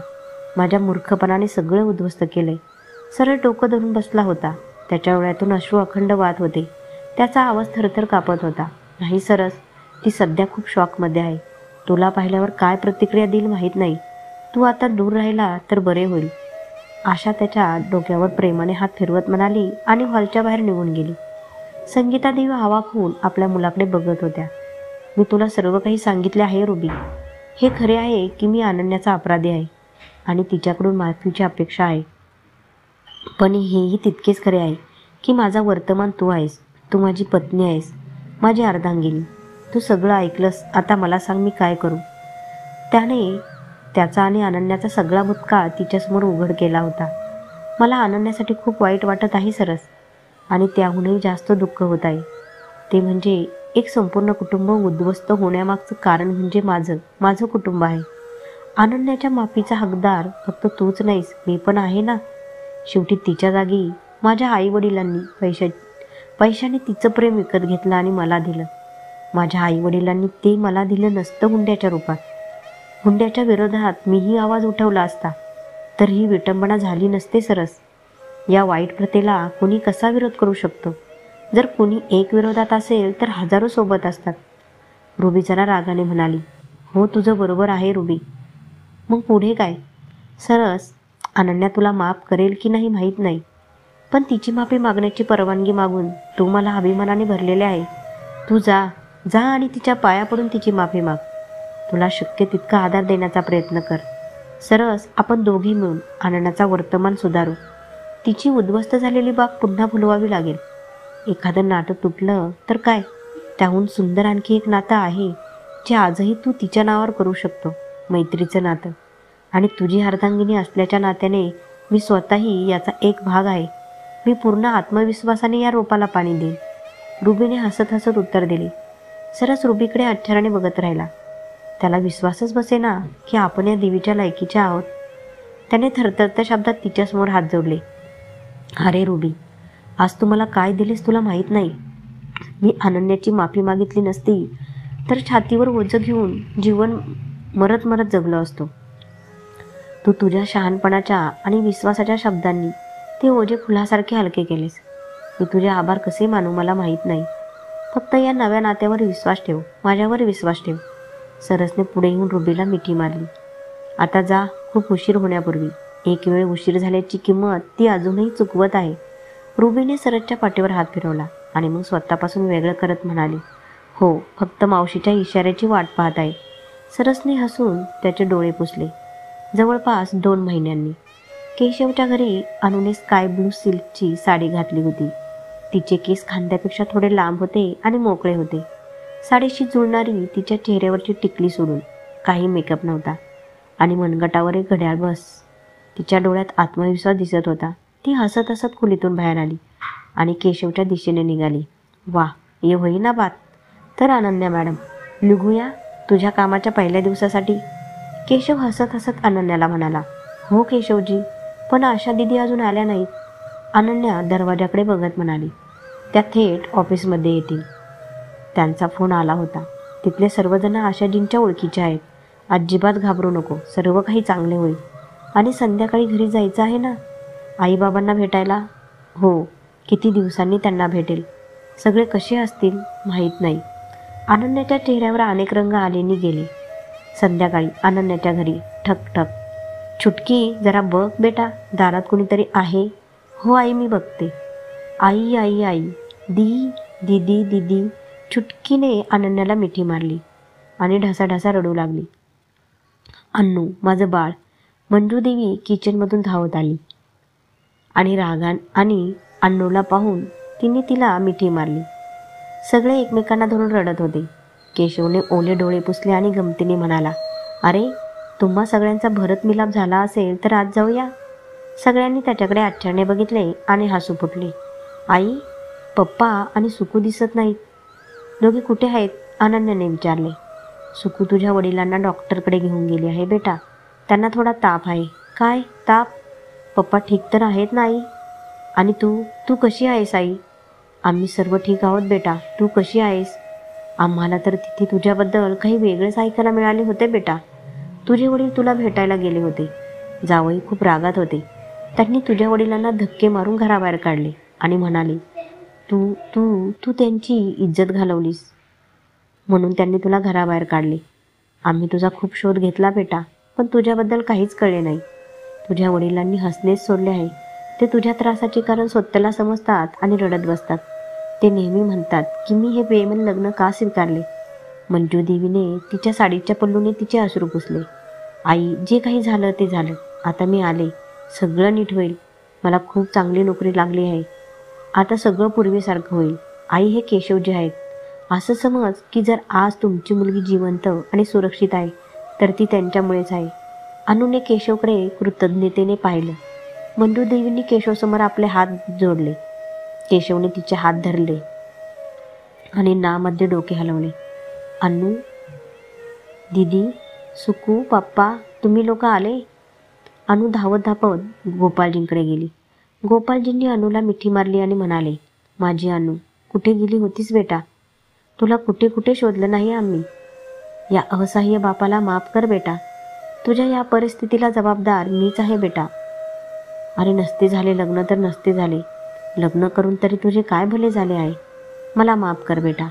माझ्या मूर्खपणाने सगळं उद्ध्वस्त केलंय. सरळ डोकं धरून बसला होता. त्याच्या डोळ्यातून अश्रू अखंड वाहत होते. त्याचा आवाज थरथर कापत होता. नाही सरस, ती सध्या खूप शॉकमध्ये आहे. तुला पाहिल्यावर काय प्रतिक्रिया देईल माहीत नाही. तू आता दूर राहिला तर बरे होईल. आशा त्याच्या डोक्यावर प्रेमाने हात फिरवत म्हणाली आणि हॉलच्या बाहेर निघून गेली. संगीता देवी अवाक होऊन आपल्या मुलाकडे बघत होत्या. मी तुला सर्व काही सांगितले आहे रुबी. हे खरे आहे की मी अनन्याचा अपराधी आहे आणि तिच्याकडून माफीची अपेक्षा आहे. पण हेही तितकेच खरे आहे की माझा वर्तमान तू आहेस. तू माझी पत्नी आहेस, माझी अर्धांगिनी. तू सगळं ऐकलंस. आता मला सांग, मी काय करू? त्याने त्याचा आणि अनन्याचा सगळा भूतकाळ तिच्यासमोर उघड केला होता. मला अनन्यासाठी खूप वाईट वाटत आहे सरस, आणि त्याहूनही जास्त दुःख होत आहे. ते म्हणजे एक संपूर्ण कुटुंब उद्ध्वस्त होण्यामागचं कारण म्हणजे माझं कुटुंब आहे. अनन्याच्या माफीचा हकदार फक्त तूच नाहीस, मी पण आहे ना. शेवटी तिच्या जागी माझ्या आईवडिलांनी पैशाने तिचं प्रेम विकत घेतलं आणि मला दिलं. माझ्या आईवडिलांनी ते मला दिलं नसतं हुंड्याच्या रूपात. हुंड्याच्या विरोधात मीही आवाज उठवला असता तर ही विटंबना झाली नसते सरस. या वाईट प्रथेला कोणी कसा विरोध करू शकतो? जर कोणी एक विरोधात असेल तर हजारो सोबत असतात. रुबी जरा रागाने म्हणाली. हो, तुझं बरोबर आहे रुबी. मग पुढे काय? सरस, अनन्या तुला माफ करेल की नाही माहीत नाही, पण तिची माफी मागण्याची परवानगी मागून तू मला अभिमानाने भरलेले आहे. तू जा जा आणि तिच्या पाया पडून तिची माफी माग. तुला शक्य तितका आधार देण्याचा प्रयत्न कर. सरस, आपण दोघी मिळून अनन्याचा वर्तमान सुधारू. तिची उद्ध्वस्त झालेली बाग पुन्हा फुलवावी लागेल. एखादं नातं तुटलं तर काय, त्याहून सुंदर आणखी एक नातं आहे जे आजही तू तिच्या नावावर करू शकतो, मैत्रीचं नातं. आणि तुझी अर्धांगिनी असल्याच्या नात्याने मी स्वतःही याचा एक भाग आहे. मी पूर्ण आत्मविश्वासाने या रोपाला पाणी देईन. रुबीने हसत हसत उत्तर दिले. सरस रुबीकडे आश्चर्याने बघत राहिला. त्याला विश्वासच बसेना की आपण या देवीच्या लायकीच्या आहोत. त्याने थरथरत्या शब्दात तिच्यासमोर हात जोडले. अरे रुबी, आज तू मला काय दिलेस तुला माहीत नाही. मी अनन्याची माफी मागितली नसती तर छातीवर ओझं घेऊन जीवन मरत मरत जगलो असतो. तू तुझ्या शहाणपणाच्या आणि विश्वासाच्या शब्दांनी ते ओझे फुलासारखे हलके केलेस. मी तुझे आभार कसे मानू मला माहीत नाही. फक्त या नव्या नात्यावर विश्वास ठेव, माझ्यावर विश्वास ठेव. सरसने पुढे येऊन रुबीला मिठी मारली. आता जा, खूप उशीर होण्यापूर्वी. एक वेळ उशीर झाल्याची किंमत ती अजूनही चुकवत आहे. रुबीने सरसच्या पाठीवर हात फिरवला आणि मग स्वतःपासून वेगळं करत म्हणाली, हो, फक्त मावशीच्या इशाऱ्याची वाट पाहत आहे. सरसने हसून त्याचे डोळे पुसले. जवळपास 2 महिन्यांनी केशवच्या घरी अनुने स्काय ब्लू सिल्कची साडी घातली होती. तिचे केस खांद्यापेक्षा थोडे लांब होते आणि मोकळे होते. साडीशी जुळणारी तिच्या चेहऱ्यावरची टिकली सोडून काही मेकअप नव्हता आणि मनगटावर एक घड्याळ बस. तिच्या डोळ्यात आत्मविश्वास दिसत होता. ती हसत हसत खोलीतून बाहेर आली आणि केशवच्या दिशेने निघाली. वा, ये होईना बात. तर अनन्या मॅडम, निघूया तुझ्या कामाच्या पहिल्या दिवसासाठी. केशव हसत हसत अनन्याला म्हणाला. हो केशवजी, पण आशा दिदी अजून आल्या नाहीत. अनन्या दरवाजाकडे बघत म्हणाली. त्या थेट ऑफिसमध्ये येतील. त्यांचा फोन आला होता. तिथले सर्वजण आशाजींच्या ओळखीचे आहेत. अजिबात घाबरू नको, सर्व काही चांगले होईल. आणि संध्याकाळी घरी जायचं आहे ना, आईबाबांना भेटायला? हो, किती दिवसांनी त्यांना भेटेल. सगळे कसे असतील माहीत नाही. अनन्याच्या चेहऱ्यावर अनेक रंग आलेनी गेले. संध्याकाळी अनन्याच्या घरी ठक ठक. छुटकी, जरा बघ बेटा, दारात कुणीतरी आहे. हो आई, मी बघते. आई आई आई, दीदी दीदी. छुटकीने अनन्याला मिठी मारली आणि ढासाढासा रडू लागली. अन्नू, माझं बाळ. मंजूदेवी किचनमधून धावत आली आणि आणि अन्नूला पाहून तिने तिला मिठी मारली. सगळे एकमेकांना धरून रडत होते. केशवने ओले डोळे पुसले आणि गमतीने म्हणाला, अरे, तुम्हा सगळ्यांचा भरत मिलाप झाला असेल तर आज जाऊया. सगळ्यांनी त्याच्याकडे आश्चर्याने बघितले आणि हसू फुटले. आई, पप्पा आणि सुकू दिसत नाहीत. दोघे कुठे आहेत? अनन्याने विचारले. सुकू तुझ्या वडिलांना डॉक्टरकडे घेऊन गेली आहे बेटा. त्यांना थोडा ताप आहे. काय ताप? पप्पा ठीक तर आहेत ना आई? आणि तू कशी आहेस आई? आम्ही सर्व ठीक आहोत बेटा. तू कशी आहेस? आम्हाला तर तिथे तुझ्याबद्दल काही वेगळेच ऐकायला मिळाले होते बेटा. तुझे वडील तुला भेटायला गेले होते. जावई खूप रागात होते. त्यांनी तुझ्या वडिलांना धक्के मारून घराबाहेर काढले आणि म्हणाले, तू तू तू त्यांची इज्जत घालवलीस म्हणून त्यांनी तुला घराबाहेर काढले. आम्ही तुझा खूप शोध घेतला बेटा, पण तुझ्याबद्दल काहीच कळले नाही. तुझ्या वडिलांनी हसणेच सोडले आहे. ते तुझ्या त्रासाचे कारण स्वतःला समजतात आणि रडत बसतात. ते नेहमी म्हणतात की मी हे बेमन लग्न का स्वीकारले. मंजू देवीने तिच्या साडीच्या पल्लूने तिचे अश्रू पुसले. आई, जे काही झालं ते झालं. आता मी आले. सगळं नीट होईल. मला खूप चांगली नोकरी लागली आहे. आता सगळं पूर्वीसारखं होईल. आई, हे केशवजी आहेत. असं समज की जर आज तुमची मुलगी जिवंत आणि सुरक्षित आहे तर ती त्यांच्यामुळेच आहे. अनुने केशवकडे कृतज्ञतेने पाहिलं. मंजू देवींनी केशवसमोर आपले हात जोडले. केशवने तिचे हात धरले आणि नामध्ये डोके हलवले. अन्नू, दीदी, सुकू, पप्पा, तुम्ही लोक आले. अनु धावत धावत गोपालजींकडे गेली. गोपालजींनी अनुला मिठी मारली आणि म्हणाले, माझी अनु, कुठे गेली होतीस बेटा? तुला कुठे कुठे शोधलं नाही आम्ही. या असहाय्य बापाला माफ कर बेटा. तुझ्या या परिस्थितीला जबाबदार मीच आहे बेटा. अरे, नसते झाले लग्न तर नसते झाले. लग्न करून तरी तुझे काय भले झाले आहे. मला माफ कर बेटा.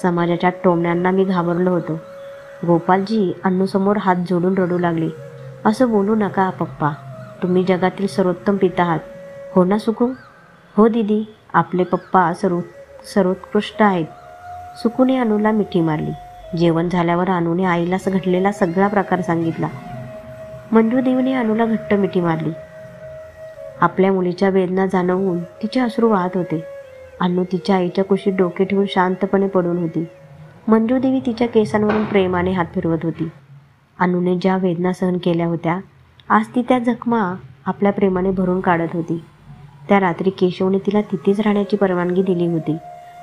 समाजाच्या टोमण्यांना मी घाबरलो होतो. गोपालजी अन्नूसमोर हात जोडून रडू लागले. असं बोलू नका पप्पा, तुम्ही जगातील सर्वोत्तम पिता आहात. हो ना सुकू? हो दीदी, आपले पप्पा सर्वोत्कृष्ट आहेत. सुकूने अनुला मिठी मारली. जेवण झाल्यावर अनुने आईला घडलेला सगळा प्रकार सांगितला. मंजूदेवीने अनुला घट्ट मिठी मारली. आपल्या मुलीच्या वेदना जाणवून तिचे अश्रू वाहत होते. अनु तिच्या आईच्या कुशीत डोके ठेवून शांतपणे पडून होती. मंजूदेवी तिच्या केसांवरून प्रेमाने हात फिरवत होती. अनुने ज्या वेदना सहन केल्या होत्या, आज ती त्या जखमा आपल्या प्रेमाने भरून काढत होती. त्या रात्री केशवने तिला तिथेच राहण्याची परवानगी दिली होती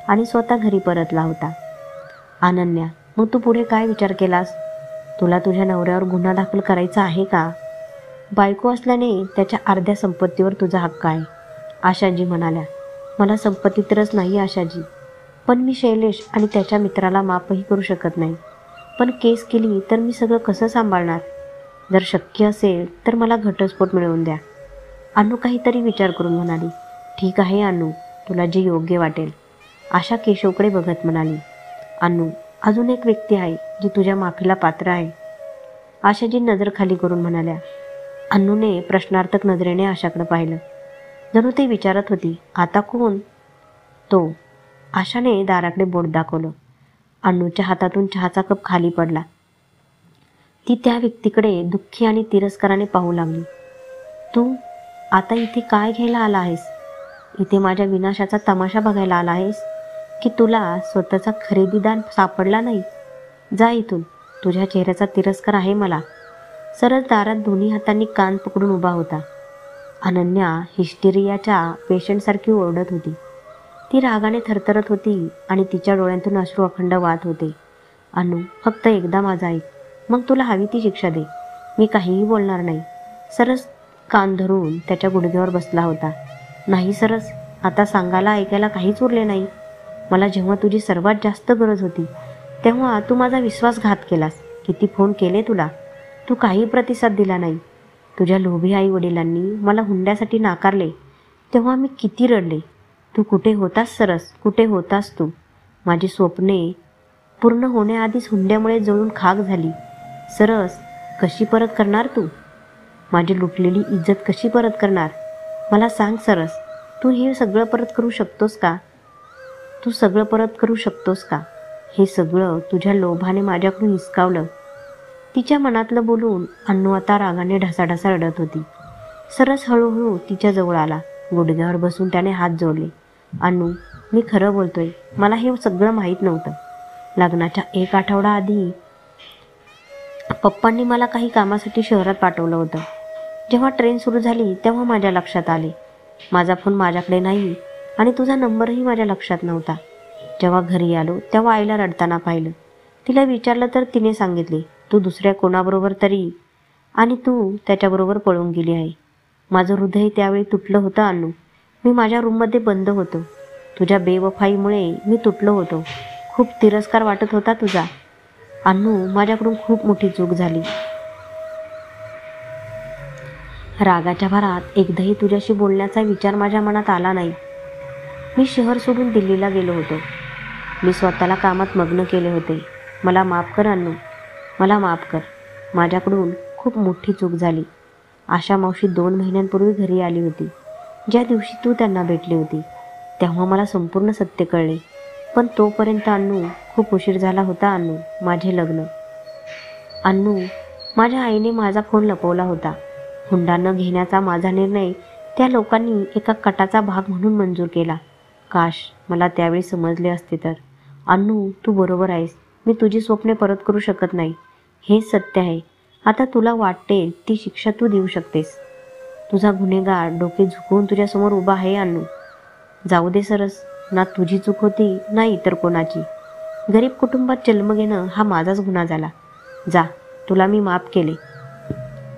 आणि स्वतः घरी परतला होता. अनन्या, मग तू पुढे काय विचार केलास? तुला तुझ्या नवऱ्यावर गुन्हा दाखल करायचा आहे का? बायको असल्याने त्याच्या अर्ध्या संपत्तीवर तुझा हक्क आहे, आशाजी म्हणाल्या. मला संपत्ती तरच नाही आशाजी, पण मी शैलेश आणि त्याच्या मित्राला माफही करू शकत नाही. पण केस केली तर मी सगळं कसं सांभाळणार? जर शक्य असेल तर मला घटस्फोट मिळवून द्या. अनु काहीतरी विचार करून म्हणाली. ठीक आहे अनु, तुला जे योग्य वाटेल. आशा केशवकडे बघत म्हणाली. अनु, अजून एक व्यक्ती आहे जी तुझ्या माफीला पात्र आहे. आशाजी नजर खाली करून म्हणाल्या. अन्नूने प्रश्नार्थक नजरेने आशाकडे पाहिलं. जणू ती विचारत होती, आता कोण? तो. आशाने दाराकडे बोट दाखवलं. अन्नूच्या हातातून चहाचा कप खाली पडला. ती त्या व्यक्तीकडे दुःखी आणि तिरस्काराने पाहू लागली. तू आता इथे काय घ्यायला आला आहेस? इथे माझ्या विनाशाचा तमाशा बघायला आला आहेस की तुला स्वतःचा खरेदीदार सापडला नाही? जा इथून, तुझ्या चेहऱ्याचा तिरस्कार आहे मला. सरळ दारात दोन्ही हातांनी कान पकडून उभा होता. अनन्या हिस्टेरियाच्या पेशंटसारखी ओरडत होती. ती रागाने थरथरत होती आणि तिच्या डोळ्यांतून अश्रू अखंड वाहत होते. अनु, फक्त एकदा माझा ऐक, मग तुला हवी ती शिक्षा दे. मी काहीही बोलणार नाही. सरस कान धरून त्याच्या गुडघ्यावर बसला होता. नाही सरस, आता सांगायला ऐकायला काहीच उरले नाही. मला जेव्हा तुझी सर्वात जास्त गरज होती तेव्हा तू माझा विश्वासघात केलास. किती फोन केले तुला, तू काही प्रतिसाद दिला नाही. तुझ्या लोभी आई वडिलांनी मला हुंड्यासाठी नाकारले तेव्हा मी किती रडले. तू कुठे होतास सरस, कुठे होतास तू? माझी स्वप्ने पूर्ण होण्याआधीच हुंड्यामुळे जळून खाक झाली. सरस, कशी परत करणार तू? माझी लुटलेली इज्जत कशी परत करणार? मला सांग सरस, तू हे सगळं परत करू शकतोस का? तू सगळं परत करू शकतोस का? हे सगळं तुझ्या लोभाने माझ्याकडून हिसकावलं. तिच्या मनातलं बोलून अन्नू आता रागाने ढासाढासा रडत होती. सरस हळूहळू तिच्या जवळ आला. गुडघ्यावर बसून त्याने हात जोडले. अन्नू, मी खरं बोलतोय, मला हे सगळं माहीत नव्हतं. लग्नाच्या 1 आठवडा आधी पप्पांनी मला काही कामासाठी शहरात पाठवलं होतं. जेव्हा ट्रेन सुरू झाली तेव्हा माझ्या लक्षात आले. माझा फोन माझ्याकडे नाही आणि तुझा नंबरही माझ्या लक्षात नव्हता. जेव्हा घरी आलो तेव्हा आईला रडताना पाहिलं. तिला विचारलं तर तिने सांगितले, तू दुसऱ्या कोणाबरोबर तरी आणि तू त्याच्याबरोबर पळून गेली आहे. माझं हृदय त्यावेळी तुटलं होतं अन्नू. मी माझ्या रूममध्ये बंद होतो. तुझ्या बेवफाईमुळे मी तुटलो होतो. खूप तिरस्कार वाटत होता तुझा. अन्नू, माझ्याकडून खूप मोठी चूक झाली. रागाच्या भरात एकदाही तुझ्याशी बोलण्याचा विचार माझ्या मनात आला नाही. मी शहर सोडून दिल्लीला गेलो होतो. मी स्वतःला कामात मग्न केले होते. मला माफ कर अन्नू, मला माफ कर. माझ्याकडून खूप मोठी चूक झाली. आशा मावशी 2 महिन्यांपूर्वी घरी आली होती. ज्या दिवशी तू त्यांना भेटली होती तेव्हा मला संपूर्ण सत्य कळले. पण तोपर्यंत अन्नू, खूप उशीर झाला होता अन्नू. माझे लग्न. अन्नू, माझ्या आईने माझा फोन लपवला होता. हुंडा न घेण्याचा माझा निर्णय त्या लोकांनी एका कटाचा भाग म्हणून मंजूर केला. काश मला त्यावेळी समजले असते तर. अन्नू, तू बरोबर आहेस. मी तुझी स्वप्ने परत करू शकत नाही. हेच सत्य आहे. आता तुला वाटते ती शिक्षा तू देऊ शकतेस. तुझा गुन्हेगार डोके झुकवून तुझ्यासमोर उभा आहे अन्नू. जाऊ दे सरस, ना तुझी चूक होती ना इतर कोणाची. गरीब कुटुंबात जन्म घेणं हा माझाच गुन्हा झाला. जा, तुला मी माफ केले.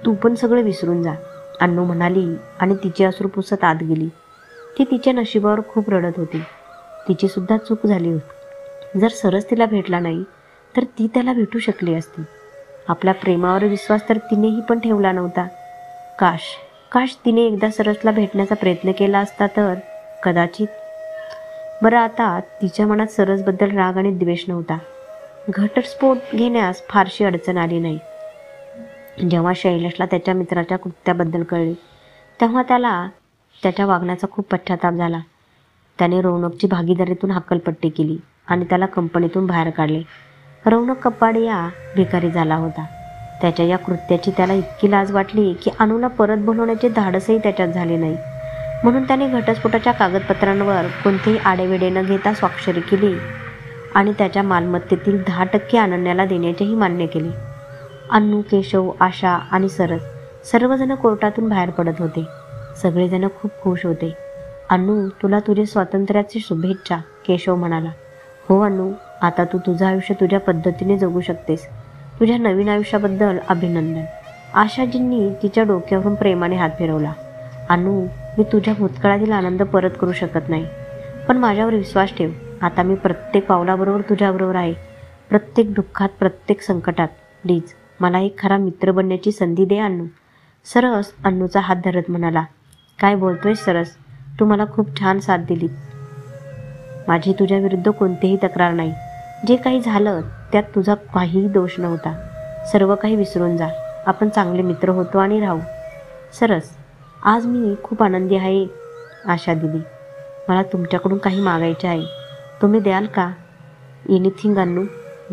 तू पण सगळं विसरून जा, अन्नू म्हणाली आणि तिची अश्रू पुसत आत गेली. ती तिच्या नशिबावर खूप रडत होती. तिची सुद्धा चूक झाली होती. जर सरस तिला भेटला नाही तर ती त्याला भेटू शकली असती. आपल्या प्रेमावर विश्वास तर तिनेही पण ठेवला नव्हता. काश तिने एकदा सरसला भेटण्याचा प्रयत्न केला असता तर कदाचित. बरं, आता तिच्या मनात सरसबद्दल राग आणि द्वेष नव्हता. घटस्फोट घेण्यास फारशी अडचण आली नाही. जेव्हा शैलेशला त्याच्या मित्राच्या कृत्याबद्दल कळले तेव्हा त्याला त्याच्या वागण्याचा खूप पश्चाताप झाला. त्याने रौनकची भागीदारीतून हक्कलपट्टी केली आणि त्याला कंपनीतून बाहेर काढले. रौनक कपाडिया भिकारी झाला होता. त्याच्या या कृत्याची त्याला इतकी लाज वाटली की अनुला परत बोलवण्याचे धाडसही त्याच्यात झाले नाही. म्हणून त्याने घटस्फोटाच्या कागदपत्रांवर कोणतेही आडेवेडे न घेता स्वाक्षरी केली आणि त्याच्या मालमत्तेतील 10% अनन्याला देण्याचेही मान्य केले. अन्नू, केशव, आशा आणि सरस सर्वजण कोर्टातून बाहेर पडत होते. सगळेजण खूप खुश होते. अन्नू, तुला तुझे स्वातंत्र्याची शुभेच्छा, केशव म्हणाला. हो अन्नू, आता तू तुझं आयुष्य तुझ्या पद्धतीने जगू शकतेस. तुझ्या नवीन आयुष्याबद्दल अभिनंदन. आशाजींनी तिच्या डोक्यावरून प्रेमाने हात फिरवला. अन्नू, मी तुझ्या भूतकाळातील आनंद परत करू शकत नाही, पण माझ्यावर विश्वास ठेव. आता मी प्रत्येक पावलाबरोबर तुझ्याबरोबर आहे. प्रत्येक दुःखात, प्रत्येक संकटात. प्लीज मला एक खरा मित्र बनण्याची संधी दे अन्नू. सरस अन्नूचा हात धरत म्हणाला. काय बोलतोय सरस, तू मला खूप छान साथ दिलीत. माझी तुझ्या विरुद्ध कोणतीही तक्रार नाही. जे काही झालं त्यात तुझा काहीही दोष नव्हता. सर्व काही विसरून जा. आपण चांगले मित्र होतो आणि राहू. सरस, आज मी खूप आनंदी आहे. आशा दिदी, मला तुमच्याकडून काही मागायचे आहे. तुम्ही द्याल का? Anything Annu,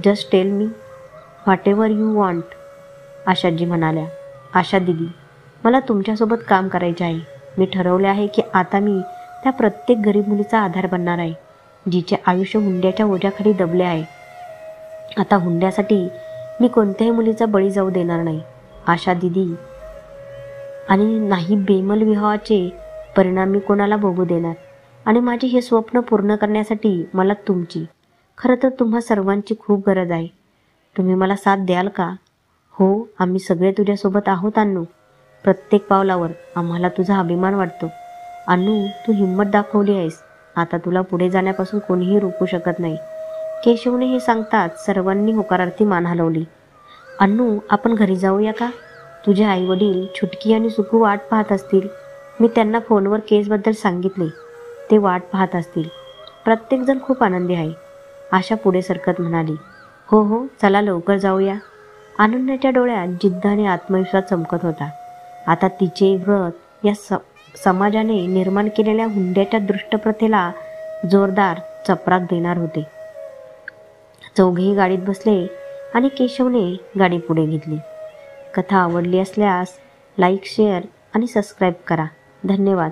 just tell me whatever you want. Ashaji म्हणाल्या. आशा दिदी, मला तुमच्यासोबत काम करायचे आहे. मी ठरवले आहे की आता मी त्या प्रत्येक गरीब मुलीचा आधार बनणार आहे जिचे आयुष्य हुंड्याच्या ओझ्याखाली दबले आहे. आता हुंड्यासाठी मी कोणत्याही मुलीचा बळी जाऊ देणार नाही आशा दिदी, आणि नाही बेमल विवाहाचे परिणाम मी कोणाला भोगू देणार. आणि माझे हे स्वप्न पूर्ण करण्यासाठी मला तुमची, खरं तर तुम्हा सर्वांची खूप गरज आहे. तुम्ही मला साथ द्याल का? हो, आम्ही सगळे तुझ्यासोबत आहोत अन्नू. प्रत्येक पावलावर आम्हाला तुझा अभिमान वाटतो. अन्नू, तू हिंमत दाखवली आहेस. आता तुला पुढे जाण्यापासून कोणीही रोखू शकत नाही. केशवने हे सांगताच सर्वांनी होकारार्थी मान हलवली. अन्नू, आपण घरी जाऊया का? तुझे आईवडील छुटकी आणि सुखू वाट पाहत असतील. मी त्यांना फोनवर केसबद्दल सांगितले. ते वाट पाहत असतील. प्रत्येकजण खूप आनंदी आहे. आशा पुढे सरकत म्हणाली. हो हो, चला लवकर जाऊया. अनन्याच्या डोळ्यात जिद्द आणि आत्मविश्वास चमकत होता. आता तिचे व्रत या समाजाने निर्माण केलेल्या हुंड्याच्या दृष्टप्रथेला जोरदार चपराक देणार होते. चौघेही गाडीत बसले आणि केशवने गाडी पुढे घेतली. कथा आवडली असल्यास लाईक, शेअर आणि सबस्क्राईब करा. धन्यवाद.